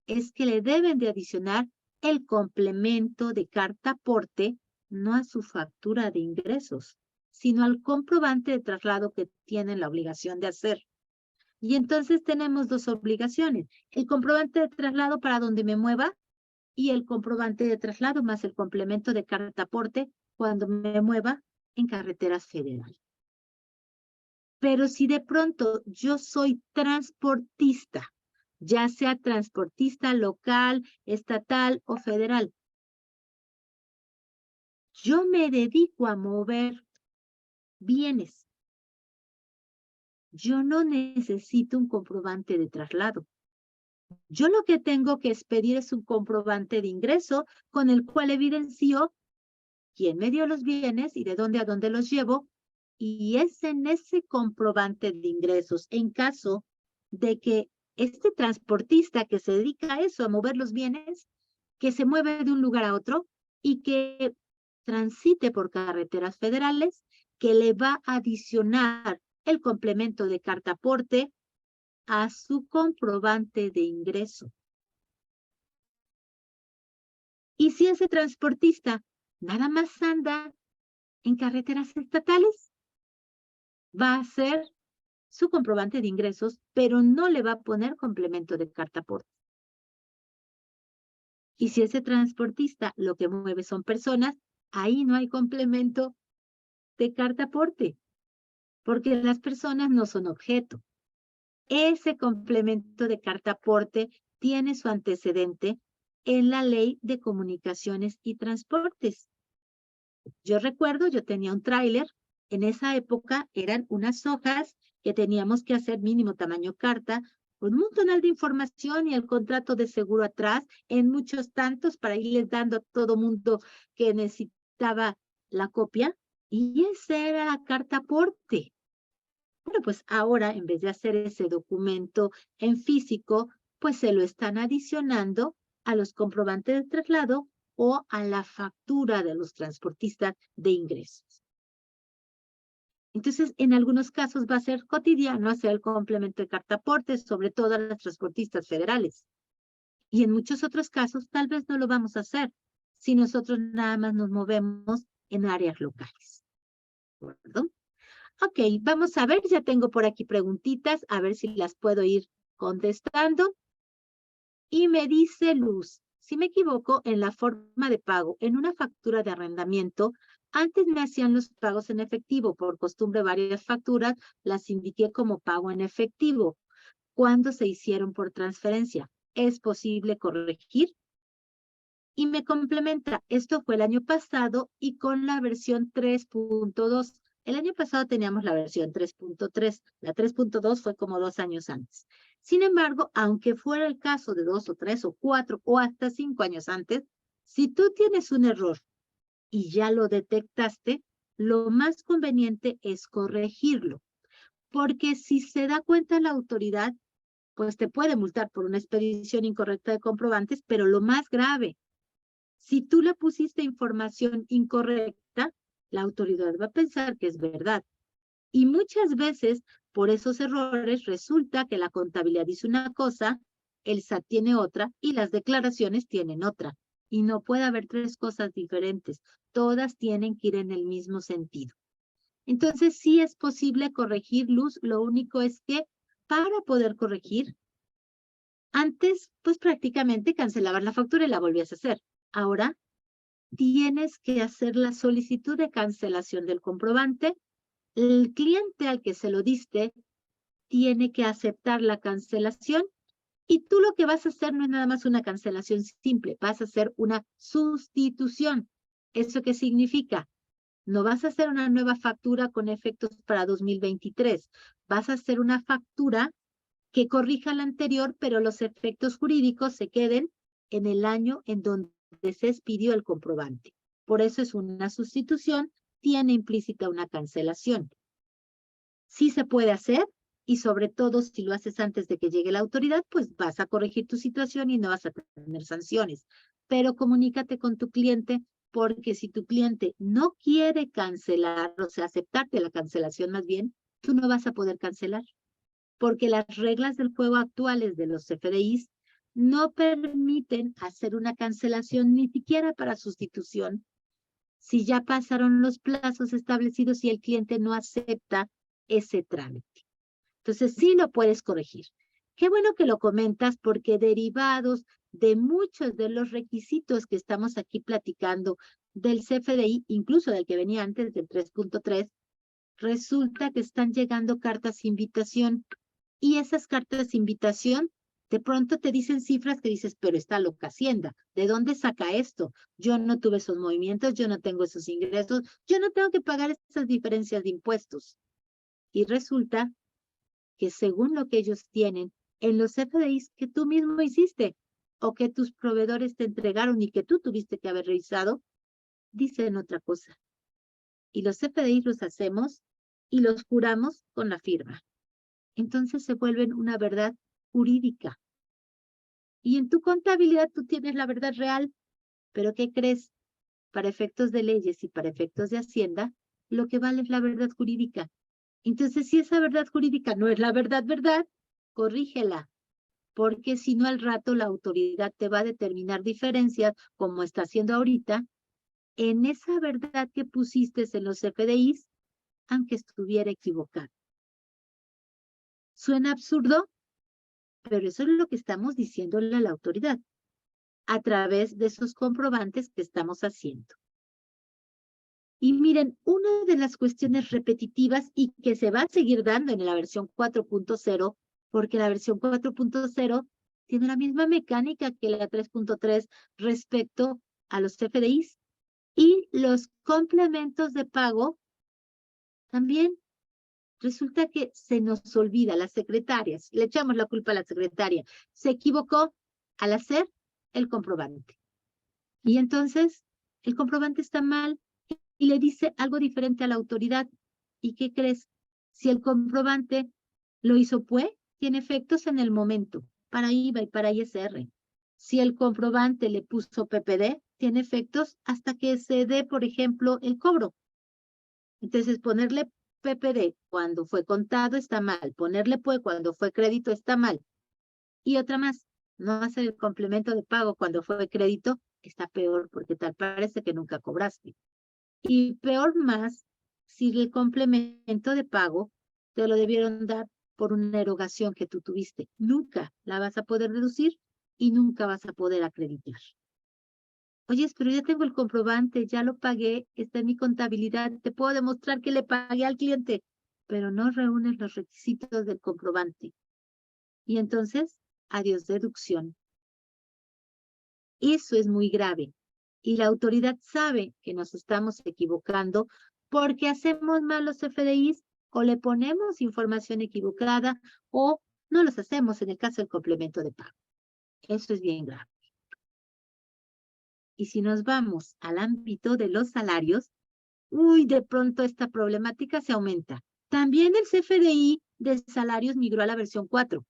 es que le deben de adicionar el complemento de carta aporte, no a su factura de ingresos, sino al comprobante de traslado que tienen la obligación de hacer. Y entonces tenemos dos obligaciones: el comprobante de traslado para donde me mueva y el comprobante de traslado más el complemento de carta aporte cuando me mueva en carreteras federales. Pero si de pronto yo soy transportista, ya sea transportista local, estatal o federal, yo me dedico a mover bienes. Yo no necesito un comprobante de traslado. Yo lo que tengo que expedir es un comprobante de ingreso con el cual evidencio quién me dio los bienes y de dónde a dónde los llevo. Y es en ese comprobante de ingresos, en caso de que este transportista que se dedica a eso, a mover los bienes, que se mueve de un lugar a otro y que transite por carreteras federales, que le va a adicionar el complemento de carta aporte a su comprobante de ingreso. Y si ese transportista nada más anda en carreteras estatales, va a hacer su comprobante de ingresos, pero no le va a poner complemento de carta aporte. Y si ese transportista lo que mueve son personas, ahí no hay complemento de carta aporte, porque las personas no son objeto. Ese complemento de carta aporte tiene su antecedente en la Ley de Comunicaciones y Transportes. Yo recuerdo, yo tenía un tráiler, en esa época eran unas hojas que teníamos que hacer mínimo tamaño carta, con un montonal de información y el contrato de seguro atrás, en muchos tantos, para irles dando a todo mundo que necesitaba la copia, y esa era la carta aporte. Bueno, pues ahora, en vez de hacer ese documento en físico, pues se lo están adicionando a los comprobantes de traslado o a la factura de los transportistas de ingresos. Entonces, en algunos casos va a ser cotidiano hacer el complemento de carta aporte, sobre todo a los transportistas federales. Y en muchos otros casos tal vez no lo vamos a hacer si nosotros nada más nos movemos en áreas locales. ¿De acuerdo? Ok, vamos a ver, ya tengo por aquí preguntitas, a ver si las puedo ir contestando. Y me dice Luz, si me equivoco en la forma de pago, en una factura de arrendamiento, antes me hacían los pagos en efectivo, por costumbre varias facturas las indiqué como pago en efectivo. ¿Cuándo se hicieron por transferencia? ¿Es posible corregir? Y me complementa, esto fue el año pasado y con la versión 3.2. El año pasado teníamos la versión 3.3, la 3.2 fue como 2 años antes. Sin embargo, aunque fuera el caso de 2 o 3 o 4 o hasta 5 años antes, si tú tienes un error y ya lo detectaste, lo más conveniente es corregirlo. Porque si se da cuenta la autoridad, pues te puede multar por una expedición incorrecta de comprobantes, pero lo más grave, si tú le pusiste información incorrecta, la autoridad va a pensar que es verdad. Y muchas veces, por esos errores, resulta que la contabilidad dice una cosa, el SAT tiene otra y las declaraciones tienen otra. Y no puede haber tres cosas diferentes. Todas tienen que ir en el mismo sentido. Entonces, sí es posible corregir, Luz. Lo único es que para poder corregir, antes, pues prácticamente cancelabas la factura y la volvías a hacer. Ahora, tienes que hacer la solicitud de cancelación del comprobante. El cliente al que se lo diste tiene que aceptar la cancelación y tú lo que vas a hacer no es nada más una cancelación simple, vas a hacer una sustitución. ¿Eso qué significa? No vas a hacer una nueva factura con efectos para 2023. Vas a hacer una factura que corrija la anterior, pero los efectos jurídicos se queden en el año en donde se expidió el comprobante. Por eso es una sustitución, tiene implícita una cancelación. Sí se puede hacer, y sobre todo si lo haces antes de que llegue la autoridad, pues vas a corregir tu situación y no vas a tener sanciones. Pero comunícate con tu cliente, porque si tu cliente no quiere cancelar, o sea, aceptarte la cancelación más bien, tú no vas a poder cancelar, porque las reglas del juego actuales de los CFDIs no permiten hacer una cancelación ni siquiera para sustitución si ya pasaron los plazos establecidos y el cliente no acepta ese trámite. Entonces sí lo puedes corregir. Qué bueno que lo comentas, porque derivados de muchos de los requisitos que estamos aquí platicando del CFDI, incluso del que venía antes del 3.3, resulta que están llegando cartas de invitación, y esas cartas de invitación de pronto te dicen cifras que dices, pero está loca Hacienda, ¿de dónde saca esto? Yo no tuve esos movimientos, yo no tengo esos ingresos, yo no tengo que pagar esas diferencias de impuestos. Y resulta que según lo que ellos tienen en los CFDIs que tú mismo hiciste o que tus proveedores te entregaron y que tú tuviste que haber revisado, dicen otra cosa. Y los CFDIs los hacemos y los juramos con la firma. Entonces se vuelven una verdad jurídica. Y en tu contabilidad tú tienes la verdad real, pero ¿qué crees? Para efectos de leyes y para efectos de Hacienda, lo que vale es la verdad jurídica. Entonces, si esa verdad jurídica no es la verdad, corrígela, porque si no al rato la autoridad te va a determinar diferencias, como está haciendo ahorita, en esa verdad que pusiste en los CFDIs, aunque estuviera equivocado. ¿Suena absurdo? Pero eso es lo que estamos diciéndole a la autoridad a través de esos comprobantes que estamos haciendo. Y miren, una de las cuestiones repetitivas y que se va a seguir dando en la versión 4.0, porque la versión 4.0 tiene la misma mecánica que la 3.3 respecto a los CFDIs, y los complementos de pago también. Resulta que se nos olvida, las secretarias, le echamos la culpa a la secretaria, se equivocó al hacer el comprobante. Y entonces el comprobante está mal y le dice algo diferente a la autoridad. ¿Y qué crees? Si el comprobante lo hizo PUE, tiene efectos en el momento, para IVA y para ISR. Si el comprobante le puso PPD, tiene efectos hasta que se dé, por ejemplo, el cobro. Entonces, ponerle PPD cuando fue contado está mal, ponerle PUE cuando fue crédito está mal. Y otra más, no hacer el complemento de pago cuando fue crédito está peor, porque tal parece que nunca cobraste. Y peor más, si el complemento de pago te lo debieron dar por una erogación que tú tuviste. Nunca la vas a poder deducir y nunca vas a poder acreditar. Oye, pero ya tengo el comprobante, ya lo pagué, está en mi contabilidad, te puedo demostrar que le pagué al cliente, pero no reúnes los requisitos del comprobante. Y entonces, adiós deducción. Eso es muy grave. Y la autoridad sabe que nos estamos equivocando porque hacemos mal los FDIs o le ponemos información equivocada o no los hacemos en el caso del complemento de pago. Eso es bien grave. Y si nos vamos al ámbito de los salarios, de pronto esta problemática se aumenta. También el CFDI de salarios migró a la versión 4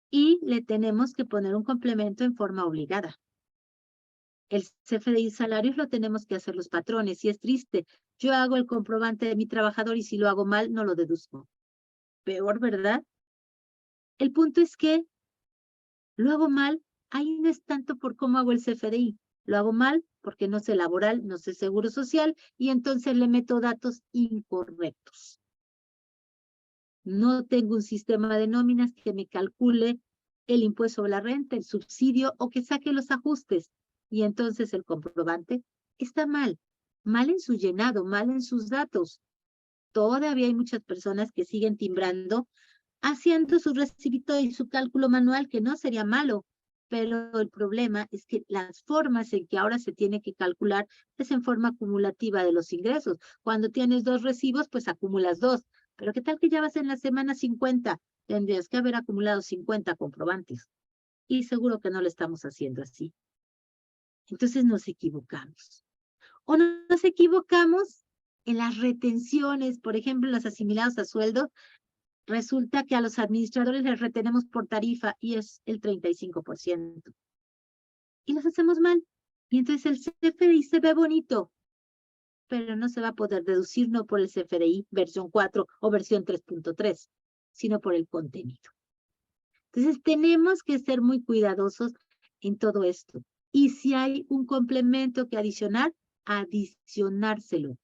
y le tenemos que poner un complemento en forma obligada. El CFDI salarios lo tenemos que hacer los patrones, y es triste. Yo hago el comprobante de mi trabajador y si lo hago mal, no lo deduzco. Peor, ¿verdad? El punto es que lo hago mal, ahí no es tanto por cómo hago el CFDI. Lo hago mal porque no sé laboral, no sé seguro social, y entonces le meto datos incorrectos. No tengo un sistema de nóminas que me calcule el impuesto sobre la renta, el subsidio, o que saque los ajustes. Y entonces el comprobante está mal en su llenado, mal en sus datos. Todavía hay muchas personas que siguen timbrando, haciendo su recibito y su cálculo manual, que no sería malo, pero el problema es que las formas en que ahora se tiene que calcular es en forma acumulativa de los ingresos. Cuando tienes 2 recibos, pues acumulas 2. Pero ¿qué tal que ya vas en la semana 50? Tendrías que haber acumulado 50 comprobantes. Y seguro que no lo estamos haciendo así. Entonces nos equivocamos. O nos equivocamos en las retenciones, por ejemplo, los asimilados a sueldo. Resulta que a los administradores les retenemos por tarifa y es el 35%. Y los hacemos mal. Y entonces el CFDI se ve bonito, pero no se va a poder deducir no por el CFDI versión 4 o versión 3.3, sino por el contenido. Entonces tenemos que ser muy cuidadosos en todo esto. Y si hay un complemento que adicionárselo.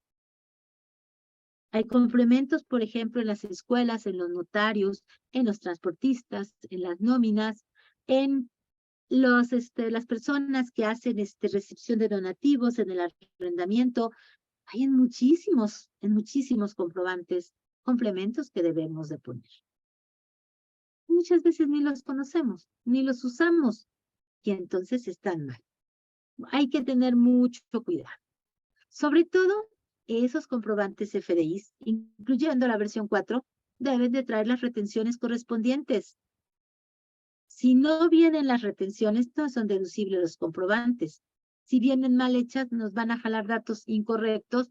Hay complementos, por ejemplo, en las escuelas, en los notarios, en los transportistas, en las nóminas, en las personas que hacen recepción de donativos, en el arrendamiento. Hay en muchísimos comprobantes, complementos que debemos de poner. Muchas veces ni los conocemos, ni los usamos, y entonces están mal. Hay que tener mucho cuidado. Sobre todo, esos comprobantes FDIs, incluyendo la versión 4, deben de traer las retenciones correspondientes. Si no vienen las retenciones, no son deducibles los comprobantes. Si vienen mal hechas, nos van a jalar datos incorrectos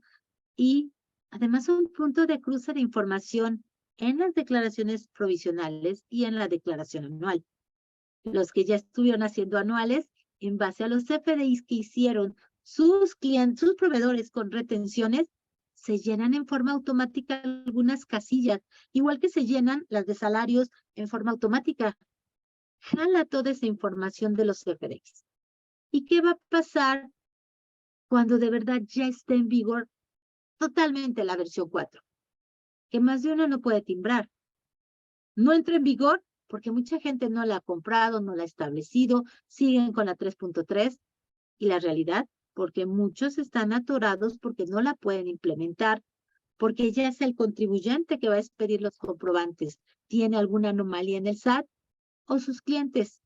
y además un punto de cruce de información en las declaraciones provisionales y en la declaración anual. Los que ya estuvieron haciendo anuales, en base a los FDIs que hicieron sus proveedores con retenciones, se llenan en forma automática algunas casillas, igual que se llenan las de salarios en forma automática. Jala toda esa información de los FDIs. ¿Y qué va a pasar cuando de verdad ya esté en vigor totalmente la versión 4? Que más de uno no puede timbrar. No entra en vigor porque mucha gente no la ha comprado, no la ha establecido, siguen con la 3.3 y la realidad, porque muchos están atorados porque no la pueden implementar, porque ya es el contribuyente que va a expedir los comprobantes, tiene alguna anomalía en el SAT o sus clientes.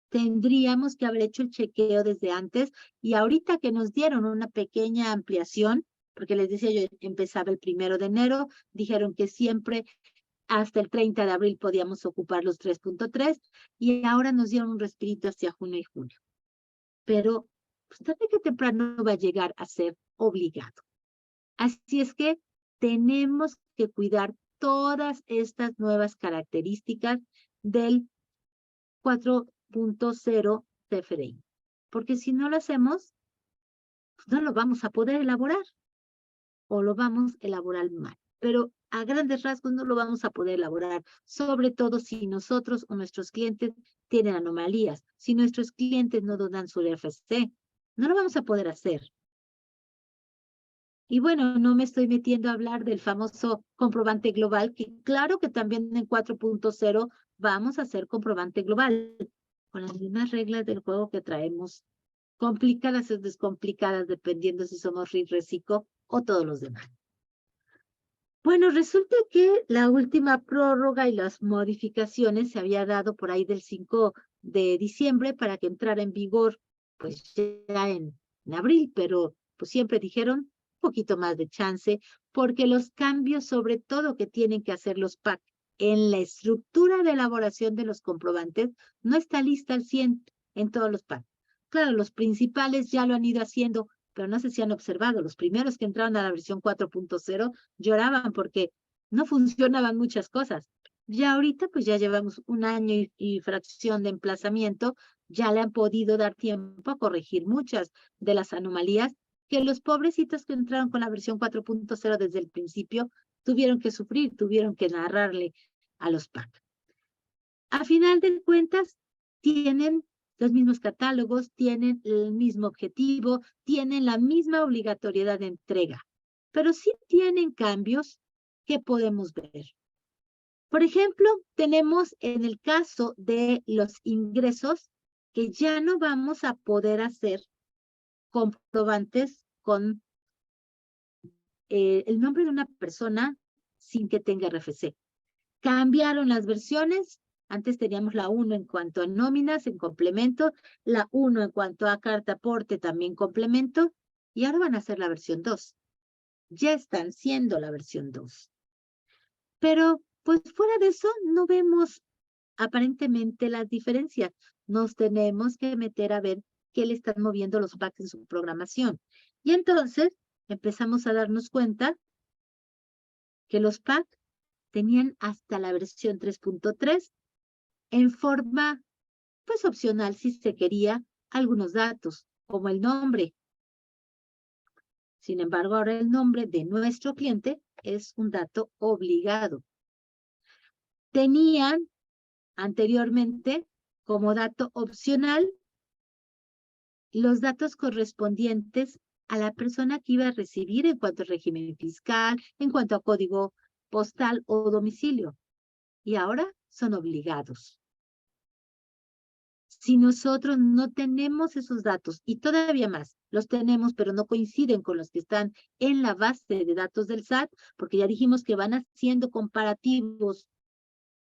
Tendríamos que haber hecho el chequeo desde antes y ahorita que nos dieron una pequeña ampliación, porque les decía yo, empezaba el 1 de enero, dijeron que siempre hasta el 30 de abril podíamos ocupar los 3.3 y ahora nos dieron un respirito hacia junio y julio. Pero pues, tarde que temprano va a llegar a ser obligado. Así es que tenemos que cuidar todas estas nuevas características del 4.0 CFDI. Porque si no lo hacemos, pues no lo vamos a poder elaborar o lo vamos a elaborar mal. Pero a grandes rasgos no lo vamos a poder elaborar, sobre todo si nosotros o nuestros clientes tienen anomalías, si nuestros clientes no donan su RFC, no lo vamos a poder hacer. Y bueno, no me estoy metiendo a hablar del famoso comprobante global, que claro que también en 4.0 vamos a hacer comprobante global, con las mismas reglas del juego que traemos, complicadas o descomplicadas, dependiendo si somos RIF, RECICO o todos los demás. Bueno, resulta que la última prórroga y las modificaciones se había dado por ahí del 5 de diciembre para que entrara en vigor, pues ya en abril, pero pues siempre dijeron un poquito más de chance, porque los cambios, sobre todo que tienen que hacer los PAC en la estructura de elaboración de los comprobantes, no está lista al 100 en todos los PAC. Claro, los principales ya lo han ido haciendo, pero no sé si han observado, los primeros que entraron a la versión 4.0 lloraban porque no funcionaban muchas cosas. Ya ahorita, pues ya llevamos un año y fracción de emplazamiento, ya le han podido dar tiempo a corregir muchas de las anomalías que los pobrecitos que entraron con la versión 4.0 desde el principio tuvieron que sufrir, tuvieron que narrarle a los PAC. A final de cuentas, tienen los mismos catálogos, tienen el mismo objetivo, tienen la misma obligatoriedad de entrega, pero sí tienen cambios que podemos ver. Por ejemplo, tenemos en el caso de los ingresos que ya no vamos a poder hacer comprobantes con el nombre de una persona sin que tenga RFC. Cambiaron las versiones Antes teníamos la 1 en cuanto a nóminas, en complemento, la 1 en cuanto a carta aporte, también complemento, y ahora van a ser la versión 2. Ya están siendo la versión 2. Pero, pues fuera de eso, no vemos aparentemente las diferencias. Nos tenemos que meter a ver qué le están moviendo los PAC en su programación. Y entonces empezamos a darnos cuenta que los PAC tenían hasta la versión 3.3 en forma, pues opcional si se quería, algunos datos, como el nombre. Sin embargo, ahora el nombre de nuestro cliente es un dato obligado. Tenían anteriormente como dato opcional los datos correspondientes a la persona que iba a recibir en cuanto a régimen fiscal, en cuanto a código postal o domicilio. Y ahora son obligados. Si nosotros no tenemos esos datos, y todavía más, los tenemos, pero no coinciden con los que están en la base de datos del SAT, porque ya dijimos que van haciendo comparativos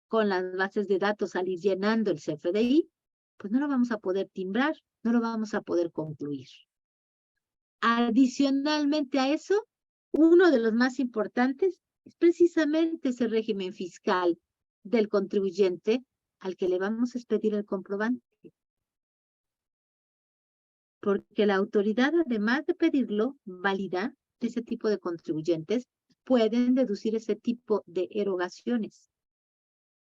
con las bases de datos al ir llenando el CFDI, pues no lo vamos a poder timbrar, no lo vamos a poder concluir. Adicionalmente a eso, uno de los más importantes es precisamente ese régimen fiscal del contribuyente al que le vamos a expedir el comprobante. Porque la autoridad, además de pedirlo, valida que ese tipo de contribuyentes pueden deducir ese tipo de erogaciones.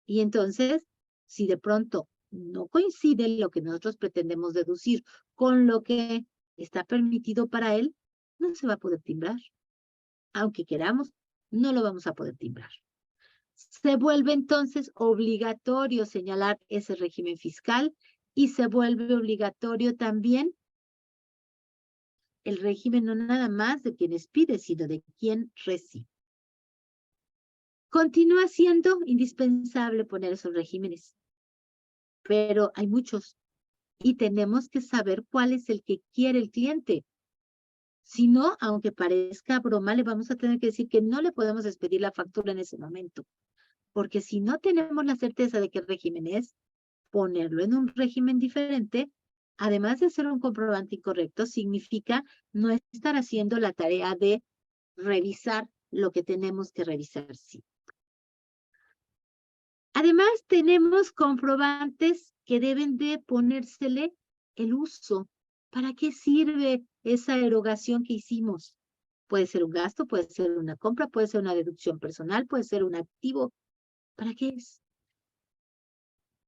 Y entonces, si de pronto no coincide lo que nosotros pretendemos deducir con lo que está permitido para él, no se va a poder timbrar. Aunque queramos, no lo vamos a poder timbrar. Se vuelve entonces obligatorio señalar ese régimen fiscal y se vuelve obligatorio también el régimen no nada más de quienes pide, sino de quien recibe. Continúa siendo indispensable poner esos regímenes, pero hay muchos y tenemos que saber cuál es el que quiere el cliente. Si no, aunque parezca broma, le vamos a tener que decir que no le podemos expedir la factura en ese momento, porque si no tenemos la certeza de qué régimen es, ponerlo en un régimen diferente, además de hacer un comprobante incorrecto, significa no estar haciendo la tarea de revisar lo que tenemos que revisar, sí. Además, tenemos comprobantes que deben de ponérsele el uso. ¿Para qué sirve esa erogación que hicimos? Puede ser un gasto, puede ser una compra, puede ser una deducción personal, puede ser un activo. ¿Para qué es?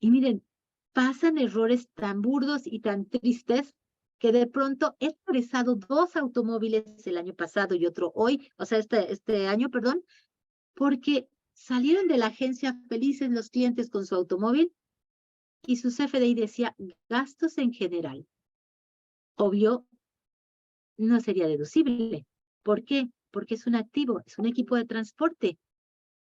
Y miren, pasan errores tan burdos y tan tristes que de pronto he expresado 2 automóviles el año pasado y otro hoy, o sea, este año, perdón, porque salieron de la agencia felices los clientes con su automóvil y su CFDI decía gastos en general. Obvio, no sería deducible. ¿Por qué? Porque es un activo, es un equipo de transporte.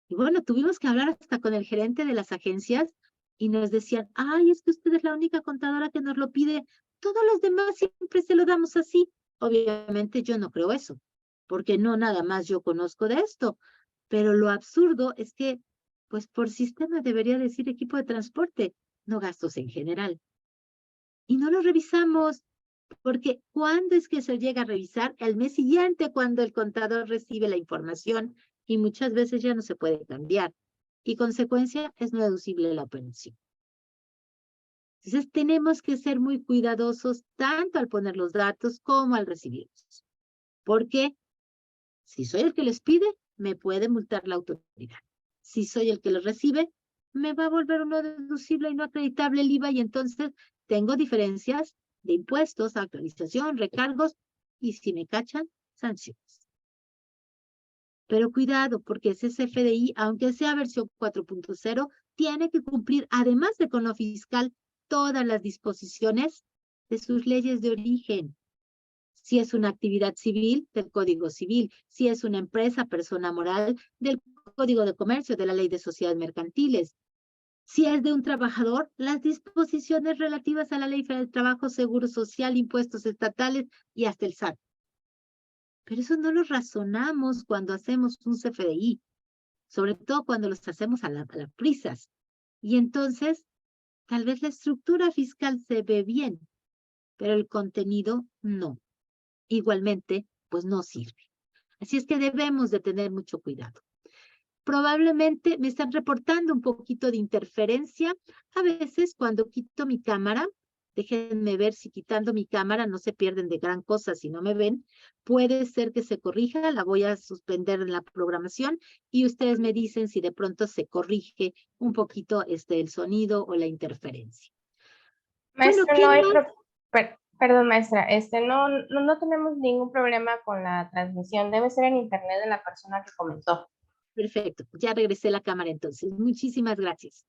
Y bueno, tuvimos que hablar hasta con el gerente de las agencias y nos decían, ay, es que usted es la única contadora que nos lo pide. Todos los demás siempre se lo damos así. Obviamente yo no creo eso, porque no nada más yo conozco de esto. Pero lo absurdo es que, pues por sistema debería decir equipo de transporte, no gastos en general. Y no lo revisamos, porque ¿cuándo es que se llega a revisar? El mes siguiente, cuando el contador recibe la información y muchas veces ya no se puede cambiar. Y consecuencia es no deducible la operación. Entonces tenemos que ser muy cuidadosos tanto al poner los datos como al recibirlos. Porque si soy el que les pide, me puede multar la autoridad. Si soy el que los recibe, me va a volver no deducible y no acreditable el IVA y entonces tengo diferencias de impuestos, actualización, recargos y si me cachan, sanciones. Pero cuidado, porque ese CFDI, aunque sea versión 4.0, tiene que cumplir, además de con lo fiscal, todas las disposiciones de sus leyes de origen. Si es una actividad civil, del Código Civil. Si es una empresa, persona moral, del Código de Comercio, de la Ley de Sociedades Mercantiles. Si es de un trabajador, las disposiciones relativas a la Ley Federal del Trabajo, Seguro Social, impuestos estatales y hasta el SAT. Pero eso no lo razonamos cuando hacemos un CFDI, sobre todo cuando los hacemos a las prisas. Y entonces, tal vez la estructura fiscal se ve bien, pero el contenido no. Igualmente, pues no sirve. Así es que debemos de tener mucho cuidado. Probablemente me están reportando un poquito de interferencia. A veces cuando quito mi cámara, déjenme ver si quitando mi cámara no se pierden de gran cosa si no me ven. Puede ser que se corrija, la voy a suspender en la programación y ustedes me dicen si de pronto se corrige un poquito el sonido o la interferencia. Bueno, Maestra, ¿qué no hay más? perdón, maestra, no tenemos ningún problema con la transmisión. Debe ser en internet de la persona que comentó. Perfecto, ya regresé la cámara entonces. Muchísimas gracias.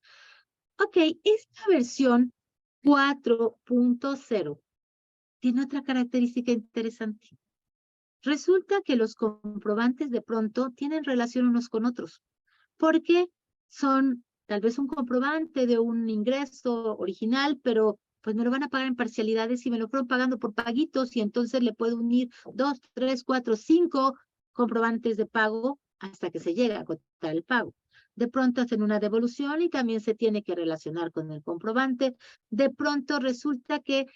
Ok, esta versión 4.0 tiene otra característica interesante. Resulta que los comprobantes de pronto tienen relación unos con otros, porque son tal vez un comprobante de un ingreso original, pero pues me lo van a pagar en parcialidades y me lo fueron pagando por paguitos y entonces le puedo unir 2, 3, 4, 5 comprobantes de pago hasta que se llegue a agotar el pago. De pronto hacen una devolución y también se tiene que relacionar con el comprobante. De pronto resulta que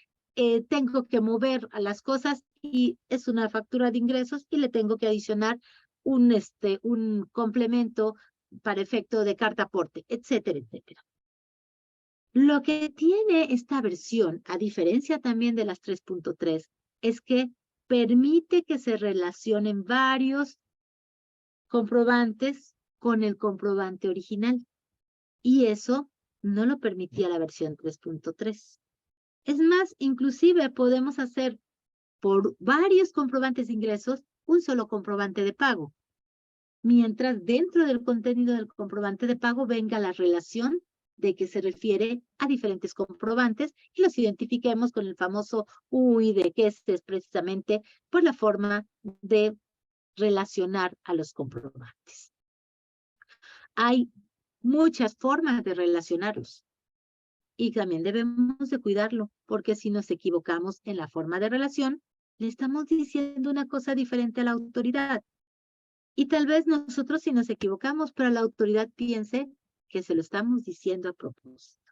tengo que mover a las cosas y es una factura de ingresos y le tengo que adicionar un complemento para efecto de carta aporte, etcétera, etcétera. Lo que tiene esta versión, a diferencia también de las 3.3, es que permite que se relacionen varios comprobantes con el comprobante original. Y eso no lo permitía la versión 3.3. Es más, inclusive podemos hacer por varios comprobantes de ingresos un solo comprobante de pago, mientras dentro del contenido del comprobante de pago venga la relación de que se refiere a diferentes comprobantes y los identifiquemos con el famoso UID, que es precisamente por la forma de relacionar a los comprobantes. Hay muchas formas de relacionarlos y también debemos de cuidarlo, porque si nos equivocamos en la forma de relación, le estamos diciendo una cosa diferente a la autoridad. Y tal vez nosotros si nos equivocamos, pero la autoridad piense que se lo estamos diciendo a propósito.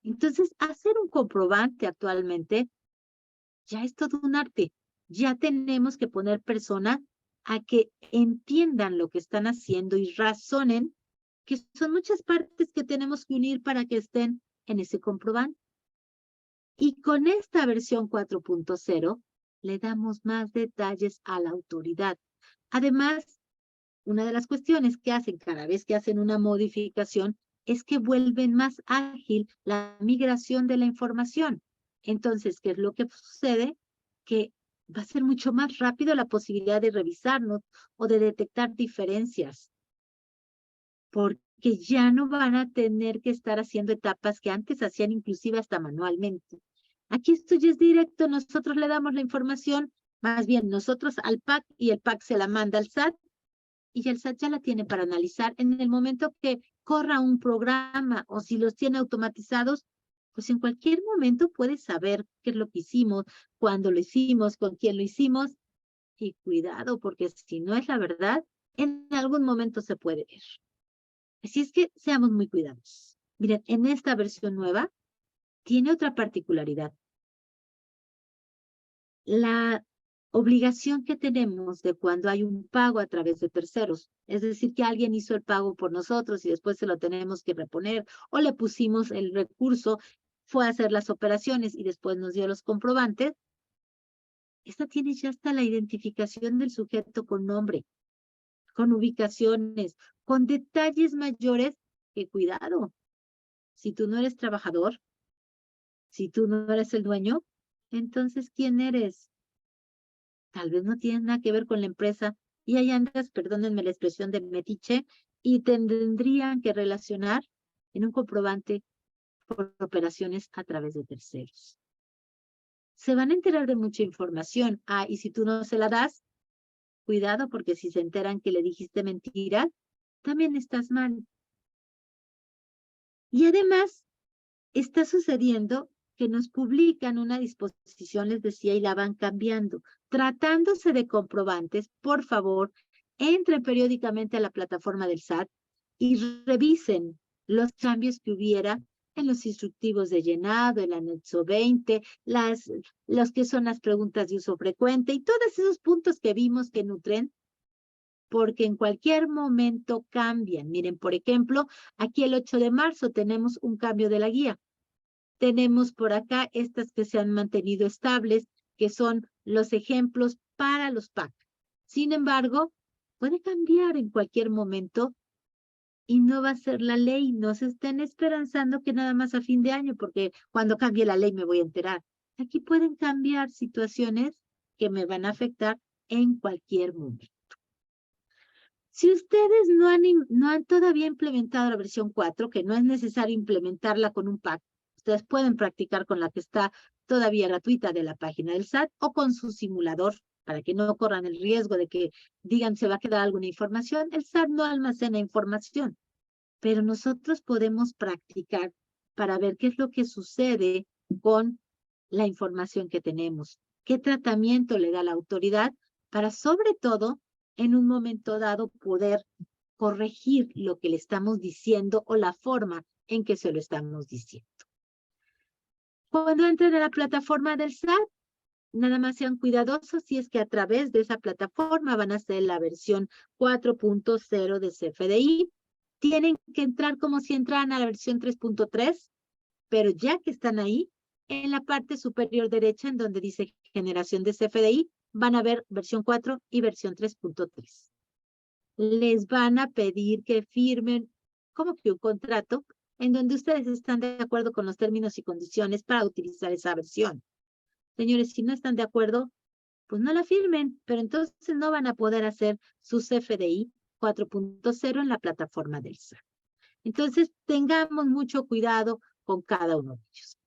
Entonces, hacer un comprobante actualmente ya es todo un arte. Ya tenemos que poner personas a que entiendan lo que están haciendo y razonen que son muchas partes que tenemos que unir para que estén en ese comprobante. Y con esta versión 4.0 le damos más detalles a la autoridad. Además, una de las cuestiones que hacen cada vez que hacen una modificación es que vuelven más ágil la migración de la información. Entonces, ¿qué es lo que sucede? Que va a ser mucho más rápido la posibilidad de revisarnos o de detectar diferencias, porque ya no van a tener que estar haciendo etapas que antes hacían inclusive hasta manualmente. Aquí esto ya es directo, nosotros le damos la información, más bien nosotros al PAC y el PAC se la manda al SAT y el SAT ya la tiene para analizar en el momento que corra un programa o si los tiene automatizados, pues en cualquier momento puede saber qué es lo que hicimos, cuándo lo hicimos, con quién lo hicimos y cuidado porque si no es la verdad, en algún momento se puede ver. Así es que seamos muy cuidadosos. Miren, en esta versión nueva tiene otra particularidad. La obligación que tenemos de cuando hay un pago a través de terceros, es decir, que alguien hizo el pago por nosotros y después se lo tenemos que reponer o le pusimos el recurso, fue a hacer las operaciones y después nos dio los comprobantes, esta tiene ya hasta la identificación del sujeto con nombre, con ubicaciones, con detalles mayores que cuidado. Si tú no eres trabajador, si tú no eres el dueño, entonces ¿quién eres? Tal vez no tienes nada que ver con la empresa y ahí andas, perdónenme la expresión de metiche, y tendrían que relacionar en un comprobante por operaciones a través de terceros. Se van a enterar de mucha información. Ah, y si tú no se la das, cuidado porque si se enteran que le dijiste mentira, también estás mal. Y además, está sucediendo que nos publican una disposición, les decía, y la van cambiando. Tratándose de comprobantes, por favor, entren periódicamente a la plataforma del SAT y revisen los cambios que hubiera en los instructivos de llenado, el anexo 20, los que son las preguntas de uso frecuente y todos esos puntos que vimos que nutren, porque en cualquier momento cambian. Miren, por ejemplo, aquí el 8 de marzo tenemos un cambio de la guía. Tenemos por acá estas que se han mantenido estables, que son los ejemplos para los PAC. Sin embargo, puede cambiar en cualquier momento y no va a ser la ley. No se estén esperanzando que nada más a fin de año, porque cuando cambie la ley me voy a enterar. Aquí pueden cambiar situaciones que me van a afectar en cualquier momento. Si ustedes no han todavía implementado la versión 4, que no es necesario implementarla con un PAC, ustedes pueden practicar con la que está todavía gratuita de la página del SAT o con su simulador para que no corran el riesgo de que digan se va a quedar alguna información. El SAT no almacena información, pero nosotros podemos practicar para ver qué es lo que sucede con la información que tenemos, qué tratamiento le da la autoridad para, sobre todo, en un momento dado poder corregir lo que le estamos diciendo o la forma en que se lo estamos diciendo. Cuando entren a la plataforma del SAT, nada más sean cuidadosos si es que a través de esa plataforma van a hacer la versión 4.0 de CFDI. Tienen que entrar como si entraran a la versión 3.3, pero ya que están ahí, en la parte superior derecha, en donde dice generación de CFDI, van a ver versión 4 y versión 3.3. Les van a pedir que firmen como que un contrato en donde ustedes están de acuerdo con los términos y condiciones para utilizar esa versión. Señores, si no están de acuerdo, pues no la firmen, pero entonces no van a poder hacer su CFDI 4.0 en la plataforma del SAT. Entonces, tengamos mucho cuidado con cada uno de ellos.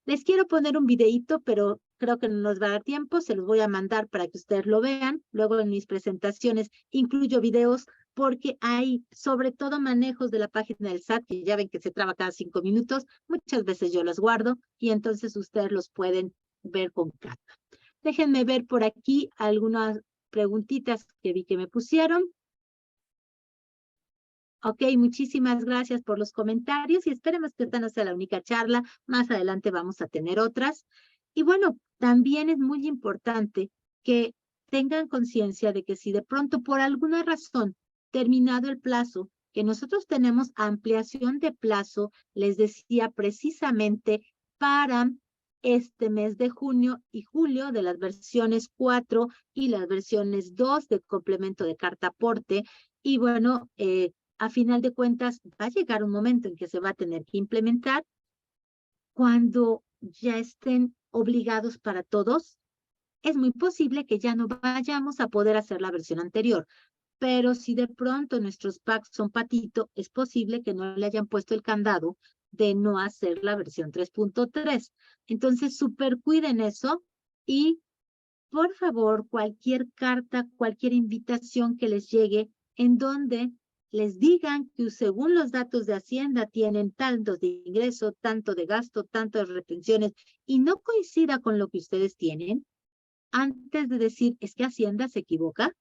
Les quiero poner un videíto, pero creo que no nos va a dar tiempo. Se los voy a mandar para que ustedes lo vean. Luego en mis presentaciones incluyo videos porque hay sobre todo manejos de la página del SAT, que ya ven que se traba cada 5 minutos. Muchas veces yo los guardo y entonces ustedes los pueden ver con calma. Déjenme ver por aquí algunas preguntitas que vi que me pusieron. Ok, muchísimas gracias por los comentarios y esperemos que esta no sea la única charla. Más adelante vamos a tener otras. Y bueno, también es muy importante que tengan conciencia de que si de pronto por alguna razón, terminado el plazo, que nosotros tenemos ampliación de plazo, les decía precisamente para este mes de junio y julio de las versiones 4 y las versiones 2 de complemento de carta aporte. Y bueno, a final de cuentas, va a llegar un momento en que se va a tener que implementar cuando ya estén obligados para todos. Es muy posible que ya no vayamos a poder hacer la versión anterior, pero si de pronto nuestros packs son patito, es posible que no le hayan puesto el candado de no hacer la versión 3.3. Entonces, súper cuiden eso y, por favor, cualquier carta, cualquier invitación que les llegue en donde les digan que según los datos de Hacienda tienen tantos de ingreso, tanto de gasto, tanto de retenciones, y no coincida con lo que ustedes tienen, antes de decir, es que Hacienda se equivoca,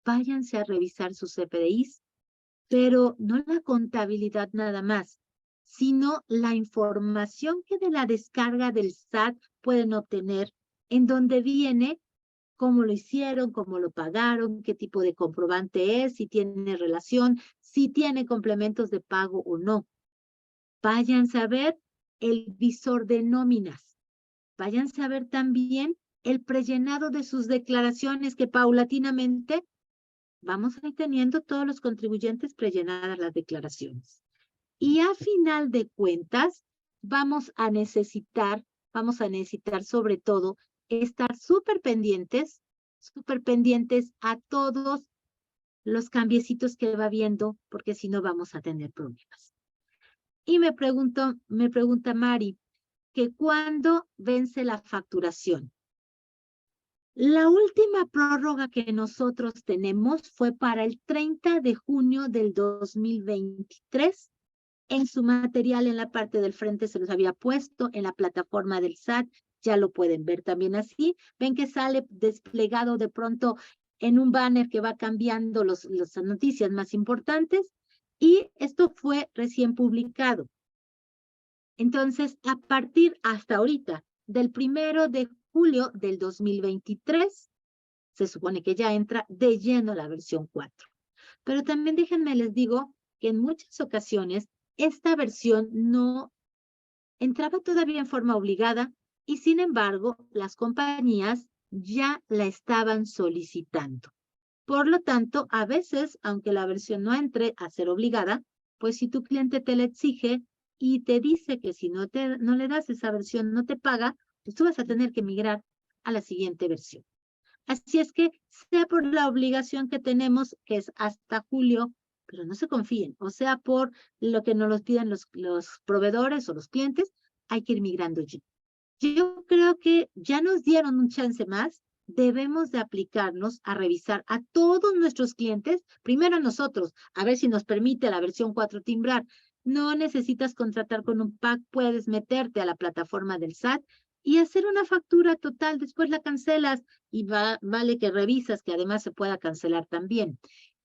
váyanse a revisar sus CFDIs, pero no la contabilidad nada más, sino la información que de la descarga del SAT pueden obtener, en donde viene cómo lo hicieron, cómo lo pagaron, qué tipo de comprobante es, si tiene relación, si tiene complementos de pago o no. Váyanse a ver el visor de nóminas. Váyanse a ver también el prellenado de sus declaraciones que paulatinamente vamos a ir teniendo todos los contribuyentes prellenadas las declaraciones. Y a final de cuentas, vamos a necesitar sobre todo estar súper pendientes a todos los cambiecitos que va viendo, porque si no vamos a tener problemas. Y me pregunta Mari, que ¿cuándo vence la facturación? La última prórroga que nosotros tenemos fue para el 30 de junio del 2023. En su material, en la parte del frente, se los había puesto en la plataforma del SAT. Ya lo pueden ver también así. Ven que sale desplegado de pronto en un banner que va cambiando las noticias más importantes. Y esto fue recién publicado. Entonces, a partir hasta ahorita, del 1 de julio del 2023, se supone que ya entra de lleno la versión 4. Pero también déjenme les digo que en muchas ocasiones esta versión no entraba todavía en forma obligada y sin embargo las compañías ya la estaban solicitando. Por lo tanto, a veces, aunque la versión no entre a ser obligada, pues si tu cliente te la exige y te dice que si no le das esa versión, no te paga, pues tú vas a tener que migrar a la siguiente versión. Así es que, sea por la obligación que tenemos, que es hasta julio, pero no se confíen, o sea por lo que nos los piden los proveedores o los clientes, hay que ir migrando ya. Yo creo que ya nos dieron un chance más, debemos de aplicarnos a revisar a todos nuestros clientes, primero a nosotros, a ver si nos permite la versión 4 timbrar. No necesitas contratar con un pack, puedes meterte a la plataforma del SAT y hacer una factura total, después la cancelas y vale que revisas que además se pueda cancelar también.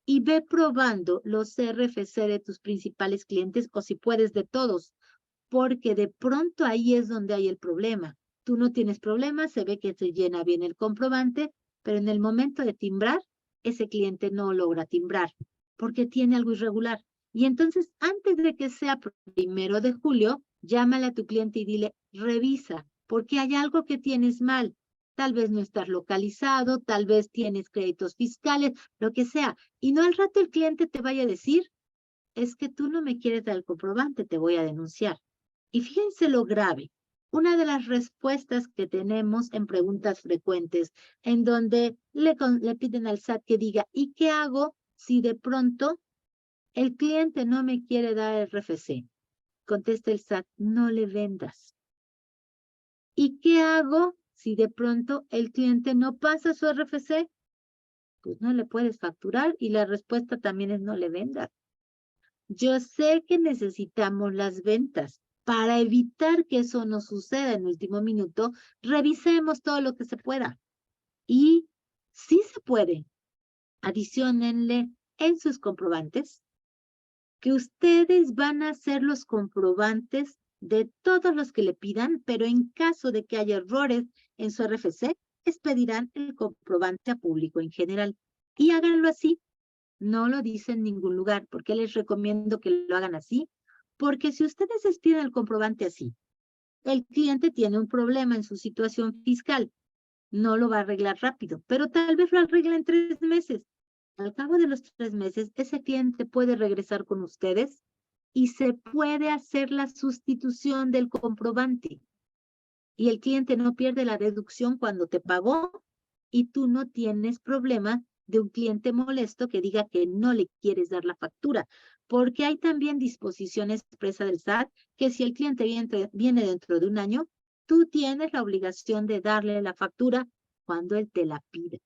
Y ve probando los RFC de tus principales clientes o si puedes de todos, porque de pronto ahí es donde hay el problema. Tú no tienes problema, se ve que se llena bien el comprobante, pero en el momento de timbrar, ese cliente no logra timbrar porque tiene algo irregular. Y entonces, antes de que sea 1 de julio, llámale a tu cliente y dile, revisa, porque hay algo que tienes mal. Tal vez no estás localizado, tal vez tienes créditos fiscales, lo que sea. Y no al rato el cliente te vaya a decir, es que tú no me quieres dar el comprobante, te voy a denunciar. Y fíjense lo grave. Una de las respuestas que tenemos en preguntas frecuentes, en donde le piden al SAT que diga, ¿y qué hago si de pronto el cliente no me quiere dar el RFC? Contesta el SAT, no le vendas. ¿Y qué hago si de pronto el cliente no pasa su RFC? Pues no le puedes facturar y la respuesta también es no le vendas. Yo sé que necesitamos las ventas. Para evitar que eso no suceda en último minuto, revisemos todo lo que se pueda. Y sí se puede. Adiciónenle en sus comprobantes que ustedes van a hacer los comprobantes de todos los que le pidan, pero en caso de que haya errores en su RFC, les pedirán el comprobante a público en general. Y háganlo así. No lo dice en ningún lugar. ¿Por qué les recomiendo que lo hagan así? Porque si ustedes les piden el comprobante así, el cliente tiene un problema en su situación fiscal, no lo va a arreglar rápido, pero tal vez lo arregla en 3 meses. Al cabo de los 3 meses, ese cliente puede regresar con ustedes y se puede hacer la sustitución del comprobante. Y el cliente no pierde la deducción cuando te pagó y tú no tienes problema de un cliente molesto que diga que no le quieres dar la factura, porque hay también disposición expresa del SAT que si el cliente viene dentro de un año, tú tienes la obligación de darle la factura cuando él te la pida.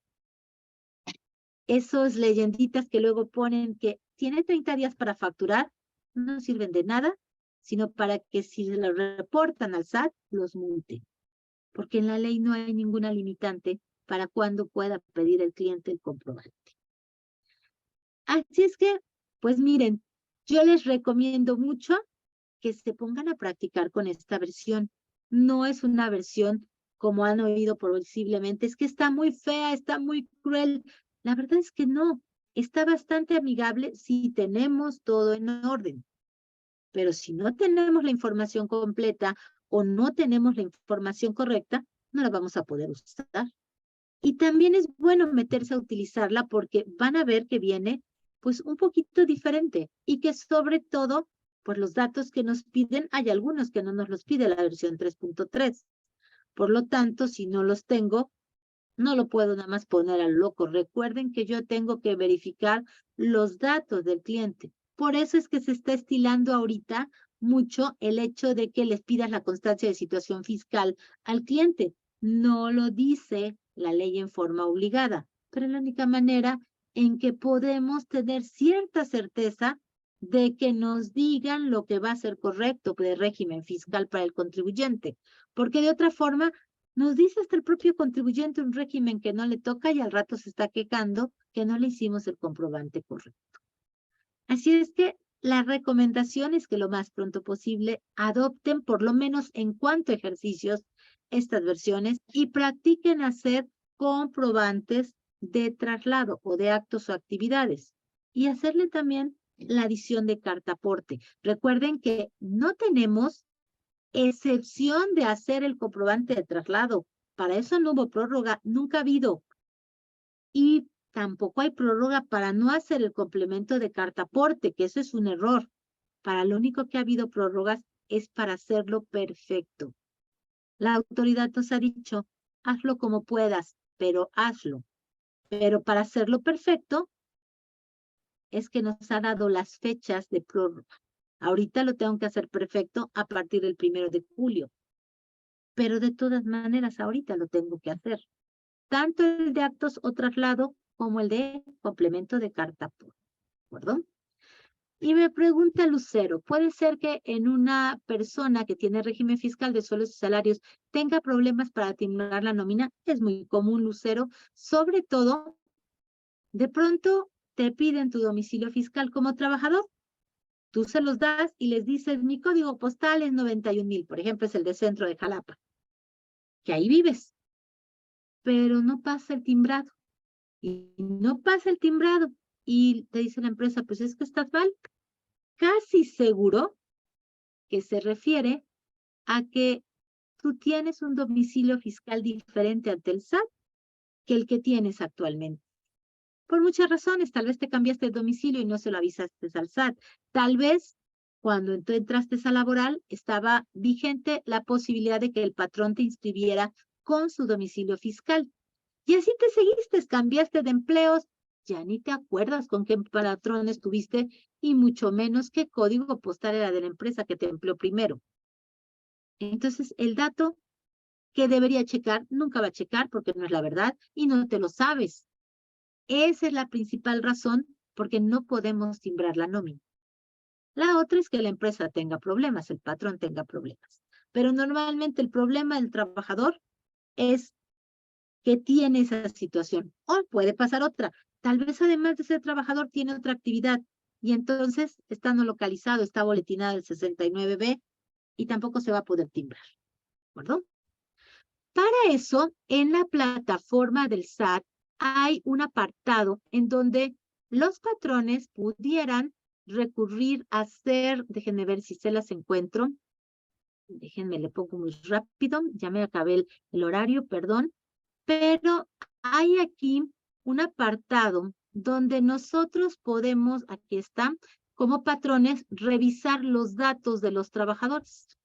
Esos leyenditas que luego ponen que tiene 30 días para facturar, no sirven de nada, sino para que si se lo reportan al SAT, los multen. Porque en la ley no hay ninguna limitante para cuándo pueda pedir el cliente el comprobante. Así es que, pues miren, yo les recomiendo mucho que se pongan a practicar con esta versión. No es una versión como han oído posiblemente, es que está muy fea, está muy cruel. La verdad es que no, está bastante amigable si tenemos todo en orden. Pero si no tenemos la información completa o no tenemos la información correcta, no la vamos a poder usar. Y también es bueno meterse a utilizarla porque van a ver que viene pues un poquito diferente y que sobre todo, pues los datos que nos piden, hay algunos que no nos los pide la versión 3.3. Por lo tanto, si no los tengo, no lo puedo nada más poner al loco. Recuerden que yo tengo que verificar los datos del cliente. Por eso es que se está estilando ahorita mucho el hecho de que les pidas la constancia de situación fiscal al cliente. No lo dice la ley en forma obligada, pero es la única manera en que podemos tener cierta certeza de que nos digan lo que va a ser correcto de régimen fiscal para el contribuyente, porque de otra forma nos dice hasta el propio contribuyente un régimen que no le toca y al rato se está quejando que no le hicimos el comprobante correcto. Así es que La recomendación es que lo más pronto posible adopten, por lo menos en cuanto a ejercicios, estas versiones y practiquen hacer comprobantes de traslado o de actos o actividades y hacerle también la adición de carta aporte. Recuerden que no tenemos excepción de hacer el comprobante de traslado. Para eso no hubo prórroga, nunca ha habido. Y tampoco hay prórroga para no hacer el complemento de carta aporte, que eso es un error. Para lo único que ha habido prórrogas es para hacerlo perfecto. La autoridad nos ha dicho, hazlo como puedas, pero hazlo. Pero para hacerlo perfecto, es que nos ha dado las fechas de prórroga. Ahorita lo tengo que hacer perfecto a partir del 1 de julio. Pero de todas maneras, ahorita lo tengo que hacer. Tanto el de actos o traslado como el de complemento de carta, ¿de acuerdo? Y me pregunta Lucero, ¿puede ser que en una persona que tiene régimen fiscal de sueldos y salarios tenga problemas para timbrar la nómina? Es muy común, Lucero, sobre todo, de pronto te piden tu domicilio fiscal como trabajador. Tú se los das y les dices, mi código postal es 91,000, por ejemplo, es el de centro de Jalapa, que ahí vives, pero no pasa el timbrado. Y no pasa el timbrado. Y te dice la empresa, pues es que estás mal. Casi seguro que se refiere a que tú tienes un domicilio fiscal diferente ante el SAT que el que tienes actualmente. Por muchas razones, tal vez te cambiaste de domicilio y no se lo avisaste al SAT. Tal vez cuando tú entraste a laboral estaba vigente la posibilidad de que el patrón te inscribiera con su domicilio fiscal. Y así te seguiste, cambiaste de empleos, ya ni te acuerdas con qué patrón estuviste y mucho menos qué código postal era de la empresa que te empleó primero. Entonces, el dato que debería checar, nunca va a checar porque no es la verdad y no te lo sabes. Esa es la principal razón porque no podemos timbrar la nómina. La otra es que la empresa tenga problemas, el patrón tenga problemas. Pero normalmente el problema del trabajador es que tiene esa situación. O puede pasar otra. Tal vez además de ser trabajador tiene otra actividad y entonces está no localizado, está boletinado el 69B y tampoco se va a poder timbrar. ¿De acuerdo? Para eso, en la plataforma del SAT hay un apartado en donde los patrones pudieran recurrir a hacer, déjenme ver si se las encuentro, déjenme le pongo muy rápido, ya me acabé el horario, perdón, pero hay aquí un apartado donde nosotros podemos, aquí está, como patrones, revisar los datos de los trabajadores.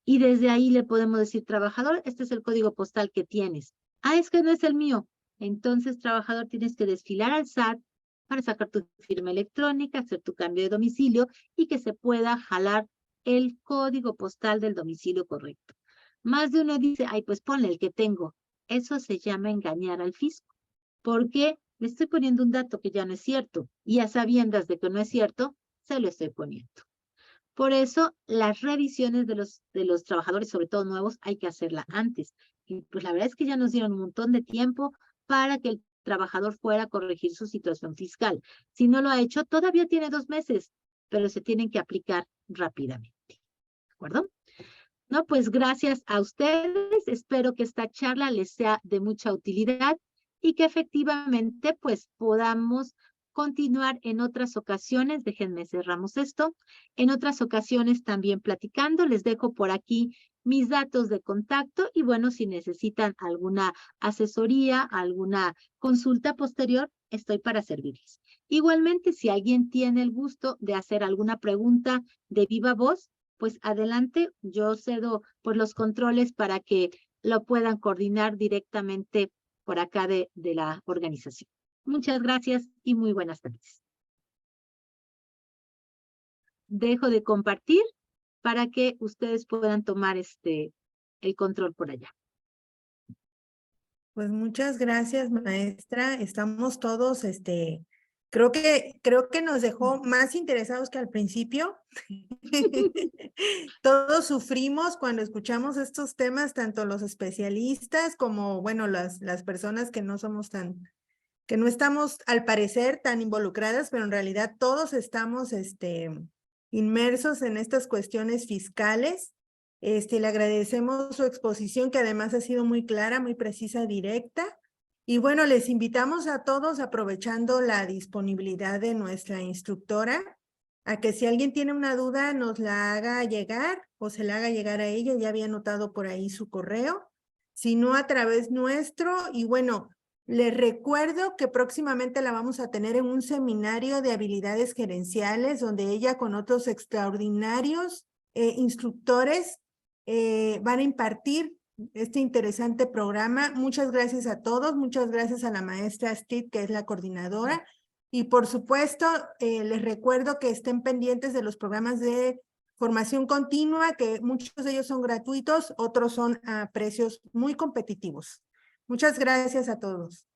Y desde ahí le podemos decir, trabajador, este es el código postal que tienes. Ah, es que no es el mío. Entonces, trabajador, tienes que desfilar al SAT para sacar tu firma electrónica, hacer tu cambio de domicilio y que se pueda jalar el código postal del domicilio correcto. Más de uno dice, ay, pues ponle el que tengo. Eso se llama engañar al fisco, porque le estoy poniendo un dato que ya no es cierto y a sabiendas de que no es cierto, se lo estoy poniendo. Por eso, las revisiones de los trabajadores, sobre todo nuevos, hay que hacerla antes. Y pues la verdad es que ya nos dieron un montón de tiempo para que el trabajador fuera a corregir su situación fiscal. Si no lo ha hecho, todavía tiene 2 meses, pero se tienen que aplicar rápidamente. ¿De acuerdo? No, pues gracias a ustedes. Espero que esta charla les sea de mucha utilidad y que efectivamente pues podamos continuar en otras ocasiones. Déjenme cerramos esto. En otras ocasiones también platicando. Les dejo por aquí mis datos de contacto y bueno, si necesitan alguna asesoría, alguna consulta posterior, estoy para servirles. Igualmente, si alguien tiene el gusto de hacer alguna pregunta de viva voz, pues adelante, yo cedo por los controles para que lo puedan coordinar directamente por acá de la organización. Muchas gracias y muy buenas tardes. Dejo de compartir para que ustedes puedan tomar el control por allá. Pues muchas gracias, maestra. Estamos todos, creo que nos dejó más interesados que al principio. Todos sufrimos cuando escuchamos estos temas, tanto los especialistas como, bueno, las personas que no somos tan que no estamos al parecer tan involucradas, pero en realidad todos estamos inmersos en estas cuestiones fiscales. Le agradecemos su exposición, que además ha sido muy clara, muy precisa, directa. Y bueno, les invitamos a todos, aprovechando la disponibilidad de nuestra instructora, a que si alguien tiene una duda nos la haga llegar o se la haga llegar a ella. Ya había anotado por ahí su correo, si no a través nuestro. Y bueno, les recuerdo que próximamente la vamos a tener en un seminario de habilidades gerenciales, donde ella con otros extraordinarios instructores van a impartir este interesante programa. Muchas gracias a todos, muchas gracias a la maestra Astrid, que es la coordinadora. Y por supuesto, les recuerdo que estén pendientes de los programas de formación continua, que muchos de ellos son gratuitos, otros son a precios muy competitivos. Muchas gracias a todos.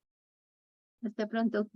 Hasta pronto.